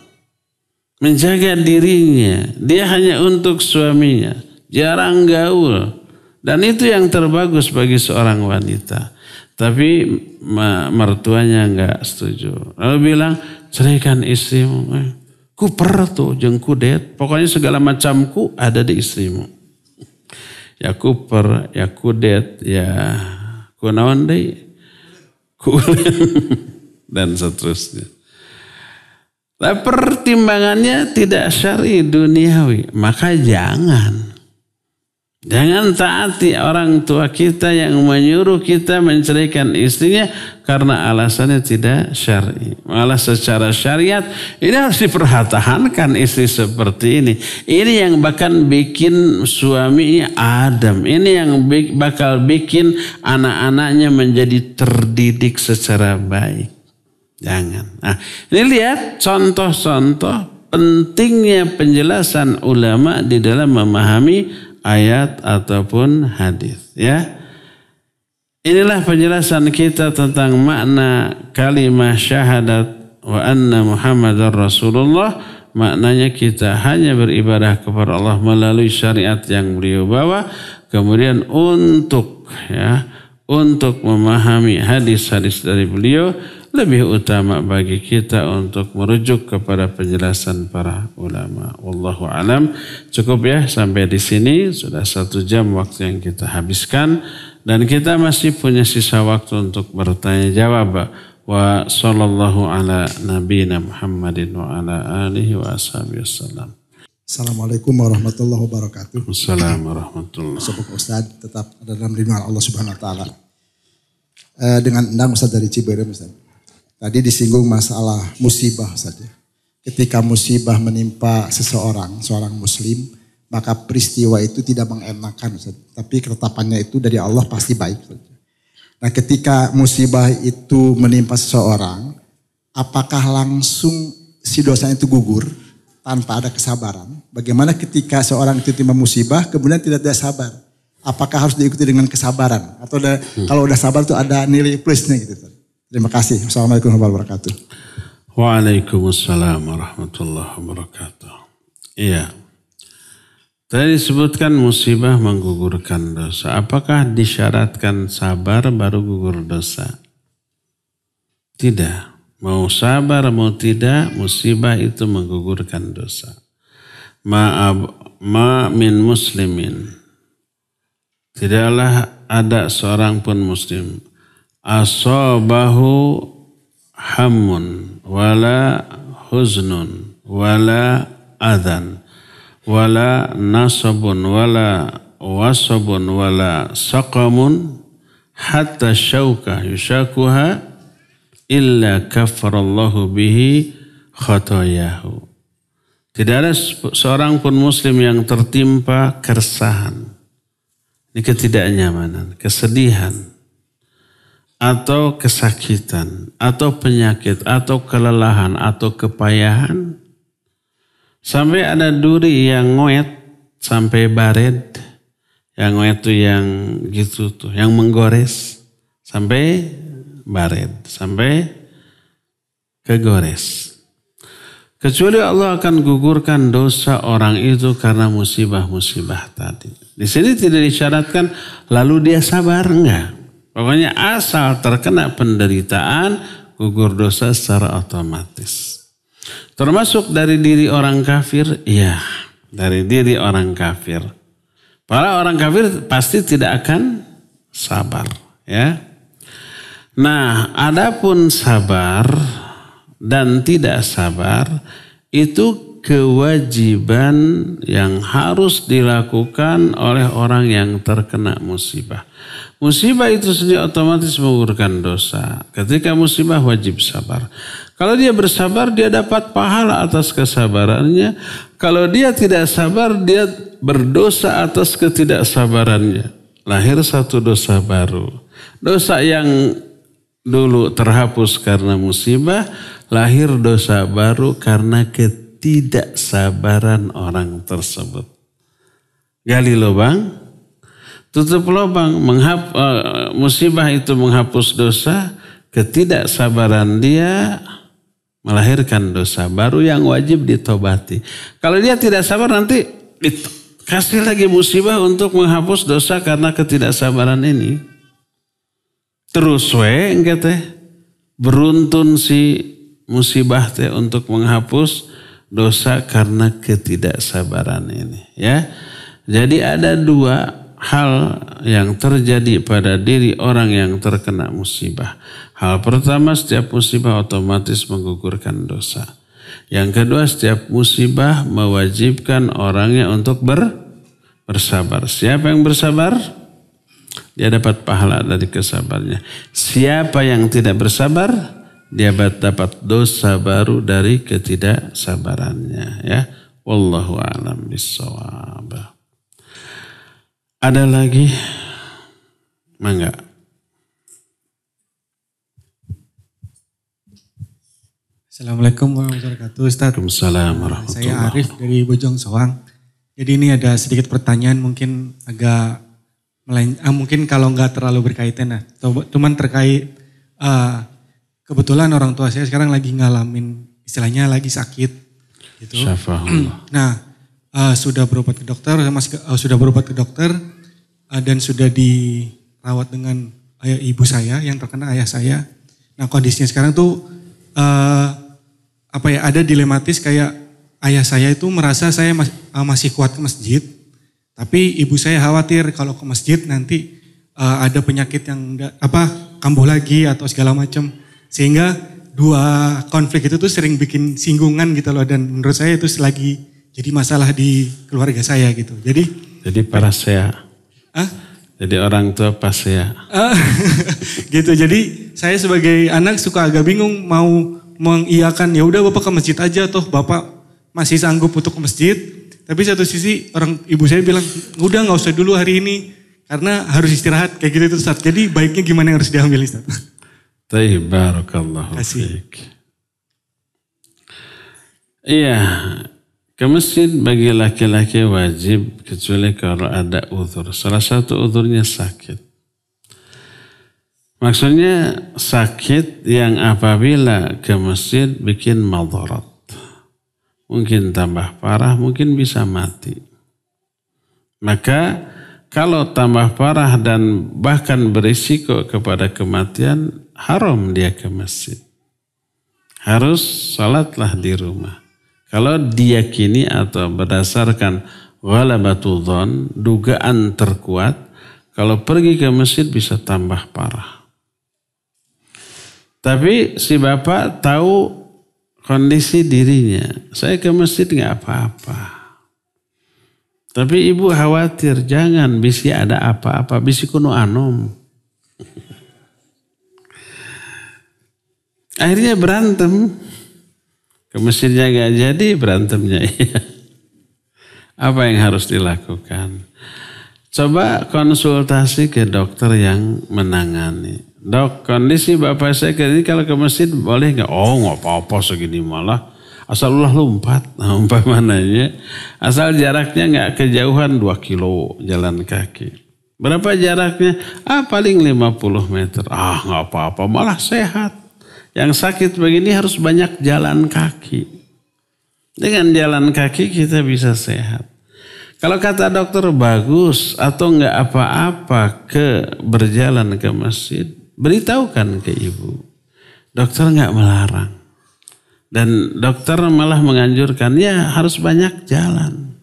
Menjaga dirinya. Dia hanya untuk suaminya. Jarang gaul. Dan itu yang terbagus bagi seorang wanita. Tapi mertuanya enggak setuju. Lalu bilang, ceraikan istrimu. Kuper tuh, jeung kudet. Pokoknya segala macamku ada di istrimu. Ya kuper, ya kudet, ya kunaon deui. Dan seterusnya. Nah, pertimbangannya tidak syar'i, duniawi. Maka jangan taati orang tua kita yang menyuruh kita menceraikan istrinya karena alasannya tidak syar'i. Malah secara syariat ini harus dipertahankan istri seperti ini. Ini yang bahkan bikin suaminya adem. Ini yang bakal bikin anak-anaknya menjadi terdidik secara baik. Jangan. Nah, ini lihat contoh-contoh pentingnya penjelasan ulama di dalam memahami ayat ataupun hadis, ya. Inilah penjelasan kita tentang makna kalimah syahadat wa anna Muhammadar Rasulullah. Maknanya kita hanya beribadah kepada Allah melalui syariat yang beliau bawa. Kemudian untuk memahami hadis-hadis dari beliau, lebih utama bagi kita untuk merujuk kepada penjelasan para ulama. Wallahu alam. Cukup ya sampai di sini. Sudah 1 jam waktu yang kita habiskan. Dan kita masih punya sisa waktu untuk bertanya jawab. Wa sallallahu ala nabiyina Muhammadin wa ala alihi wa ashabihi wasallam. Assalamualaikum warahmatullahi wabarakatuh. Assalamualaikum warahmatullahi wabarakatuh. Ustaz tetap ada dalam lindungan Allah Subhanahu wa taala. Dengan undang Ustaz dari Ciberem Ustaz. Tadi disinggung masalah musibah saja. Ketika musibah menimpa seorang muslim, maka peristiwa itu tidak mengenakan. Tapi ketetapannya itu dari Allah pasti baik. Nah, ketika musibah itu menimpa seseorang, apakah langsung si dosanya itu gugur tanpa ada kesabaran? Bagaimana ketika seorang itu timpa musibah kemudian tidak ada sabar? Apakah harus diikuti dengan kesabaran? Atau kalau udah sabar itu ada nilai plusnya gitu. Terima kasih. Assalamualaikum warahmatullahi wabarakatuh. Waalaikumsalam warahmatullahi wabarakatuh. Iya. Tadi disebutkan musibah menggugurkan dosa. Apakah disyaratkan sabar baru gugur dosa? Tidak. Mau sabar mau tidak, musibah itu menggugurkan dosa. Ma min muslimin. Tidaklah ada seorang pun muslim asabahu hammun wala huznun wala adhan wala nasabun wala wasabun wala saqamun hatta syauka yushakuha illa kafarallahu bihi khatayahu. Tidak ada seorang pun muslim yang tertimpa keresahan, ini ketidaknyamanan, kesedihan, atau kesakitan, atau penyakit, atau kelelahan, atau kepayahan. Sampai ada duri yang ngoet, sampai bared. Yang ngoet itu yang gitu tuh, yang menggores. Sampai bared, sampai kegores. Kecuali Allah akan gugurkan dosa orang itu karena musibah-musibah tadi. Di sini tidak disyaratkan lalu dia sabar, enggak. Pokoknya asal terkena penderitaan, gugur dosa secara otomatis. Termasuk dari diri orang kafir, iya, dari diri orang kafir. Para orang kafir pasti tidak akan sabar, ya. Nah, adapun sabar dan tidak sabar itu kewajiban yang harus dilakukan oleh orang yang terkena musibah. Musibah itu sendiri otomatis menggugurkan dosa. Ketika musibah wajib sabar. Kalau dia bersabar, dia dapat pahala atas kesabarannya. Kalau dia tidak sabar, dia berdosa atas ketidaksabarannya. Lahir satu dosa baru. Dosa yang dulu terhapus karena musibah, lahir dosa baru karena ketidaksabaran orang tersebut. Gali lubang, tutup lubang. Musibah itu menghapus dosa, ketidaksabaran dia melahirkan dosa baru yang wajib ditobati. Kalau dia tidak sabar nanti kasih lagi musibah untuk menghapus dosa karena ketidaksabaran ini. Terus beruntun si musibah teh untuk menghapus dosa karena ketidaksabaran ini, ya. Jadi ada dua hal yang terjadi pada diri orang yang terkena musibah. Hal pertama, setiap musibah otomatis menggugurkan dosa. Yang kedua, setiap musibah mewajibkan orangnya untuk bersabar. Siapa yang bersabar? Dia dapat pahala dari kesabarnya. Siapa yang tidak bersabar? Dia dapat dosa baru dari ketidaksabarannya, ya. Wallahu a'lam bishawab. Ada lagi? Mangga. Assalamualaikum warahmatullahi wabarakatuh, Ustaz. Waalaikumsalam warahmatullahi. Saya Arif dari Bojong Soang. Jadi ini ada sedikit pertanyaan mungkin agak mungkin kalau nggak terlalu berkaitan lah. Cuman terkait kebetulan orang tua saya sekarang lagi ngalamin istilahnya lagi sakit gitu. Syafa'ullah. Nah, sudah berobat ke dokter, dan sudah dirawat dengan ibu saya yang terkena ayah saya. Nah, kondisinya sekarang tuh ada dilematis kayak ayah saya itu merasa saya masih kuat ke masjid, tapi ibu saya khawatir kalau ke masjid nanti ada penyakit yang kambuh lagi atau segala macam, sehingga dua konflik itu tuh sering bikin singgungan gitu loh, dan menurut saya itu lagi jadi masalah di keluarga saya gitu. Jadi parasea. Jadi orang tua pasea. Gitu. Jadi saya sebagai anak suka agak bingung mau mengiyakan, ya udah Bapak ke masjid aja, toh Bapak masih sanggup untuk ke masjid. Tapi satu sisi ibu saya bilang, udah nggak usah dulu hari ini karena harus istirahat kayak gitu itu Ustaz. Jadi baiknya gimana yang harus diambil Ustaz? Tayyib, barakallahu fiik. Iya, ke masjid bagi laki-laki wajib kecuali kalau ada uzur. Salah satu uzurnya sakit. Maksudnya sakit yang apabila ke masjid bikin madarat. Mungkin tambah parah, mungkin bisa mati. Maka kalau tambah parah dan bahkan berisiko kepada kematian, haram dia ke masjid. Harus salatlah di rumah. Kalau diyakini atau berdasarkan ghalabatul dzan, dugaan terkuat, kalau pergi ke masjid bisa tambah parah. Tapi si bapak tahu kondisi dirinya. Saya ke masjid nggak apa-apa. Tapi ibu khawatir, jangan bisi ada apa-apa, bisi kuno anom. Akhirnya berantem. Ke masjidnya gak jadi, berantemnya iya. Apa yang harus dilakukan? Coba konsultasi ke dokter yang menangani. Dok, kondisi bapak saya ini kalau ke masjid boleh gak? Oh gak apa-apa segini malah. Asal ulah lompat. Nah, umpamanya. Asal jaraknya gak kejauhan 2 kilo jalan kaki. Berapa jaraknya? Paling 50 meter. Gak apa-apa, malah sehat. Yang sakit begini harus banyak jalan kaki. Dengan jalan kaki kita bisa sehat. Kalau kata dokter bagus atau enggak apa-apa berjalan ke masjid, beritahukan ke ibu. Dokter enggak melarang. Dan dokter malah menganjurkan, ya harus banyak jalan.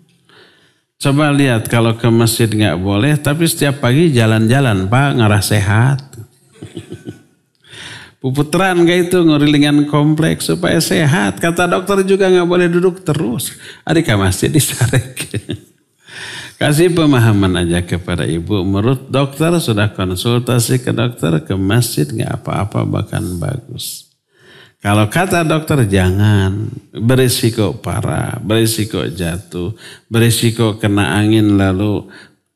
Coba lihat kalau ke masjid nggak boleh, tapi setiap pagi jalan-jalan, Pak, ngarah sehat. Puputran kayak itu ngurilingan kompleks supaya sehat. Kata dokter juga nggak boleh duduk terus. Adik ke masjid disarek. Kasih pemahaman aja kepada ibu. Menurut dokter sudah konsultasi ke dokter, ke masjid nggak apa-apa, bahkan bagus. Kalau kata dokter jangan, berisiko parah, berisiko jatuh, berisiko kena angin lalu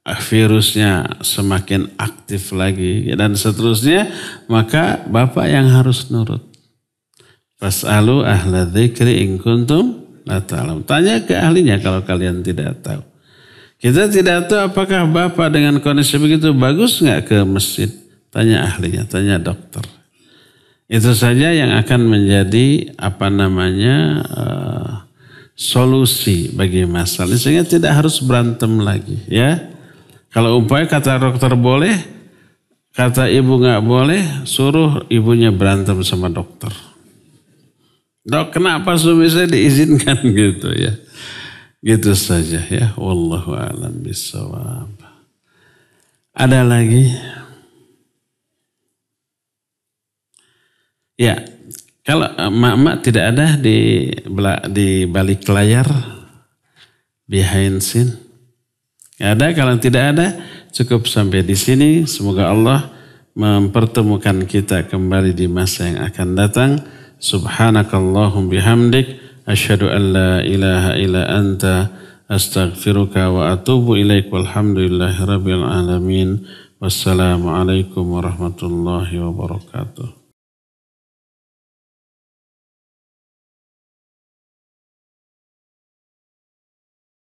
virusnya semakin aktif lagi dan seterusnya, maka bapak yang harus nurut. Fas'alu ahla dzikri in kuntum la ta'lamun. Tanya ke ahlinya kalau kalian tidak tahu. Kita tidak tahu apakah bapak dengan kondisi begitu bagus nggak ke masjid. Tanya ahlinya, tanya dokter. Itu saja yang akan menjadi solusi bagi masalah. Sehingga tidak harus berantem lagi, ya. Kalau umpamanya kata dokter boleh, kata ibu nggak boleh, suruh ibunya berantem sama dokter. Dok, kenapa suami saya diizinkan gitu ya? Gitu saja ya. Wallahu a'lam bishawab. Ada lagi? Ya, kalau mak-mak tidak ada di balik layar, behind scene. Ada, kalau tidak ada, cukup sampai di sini. Semoga Allah mempertemukan kita kembali di masa yang akan datang. Subhanakallahum bihamdik, asyhadu an la ilaha illa anta, astaghfiruka wa atubu ilaik, walhamdulillahi rabbil alamin. Wassalamualaikum warahmatullahi wabarakatuh.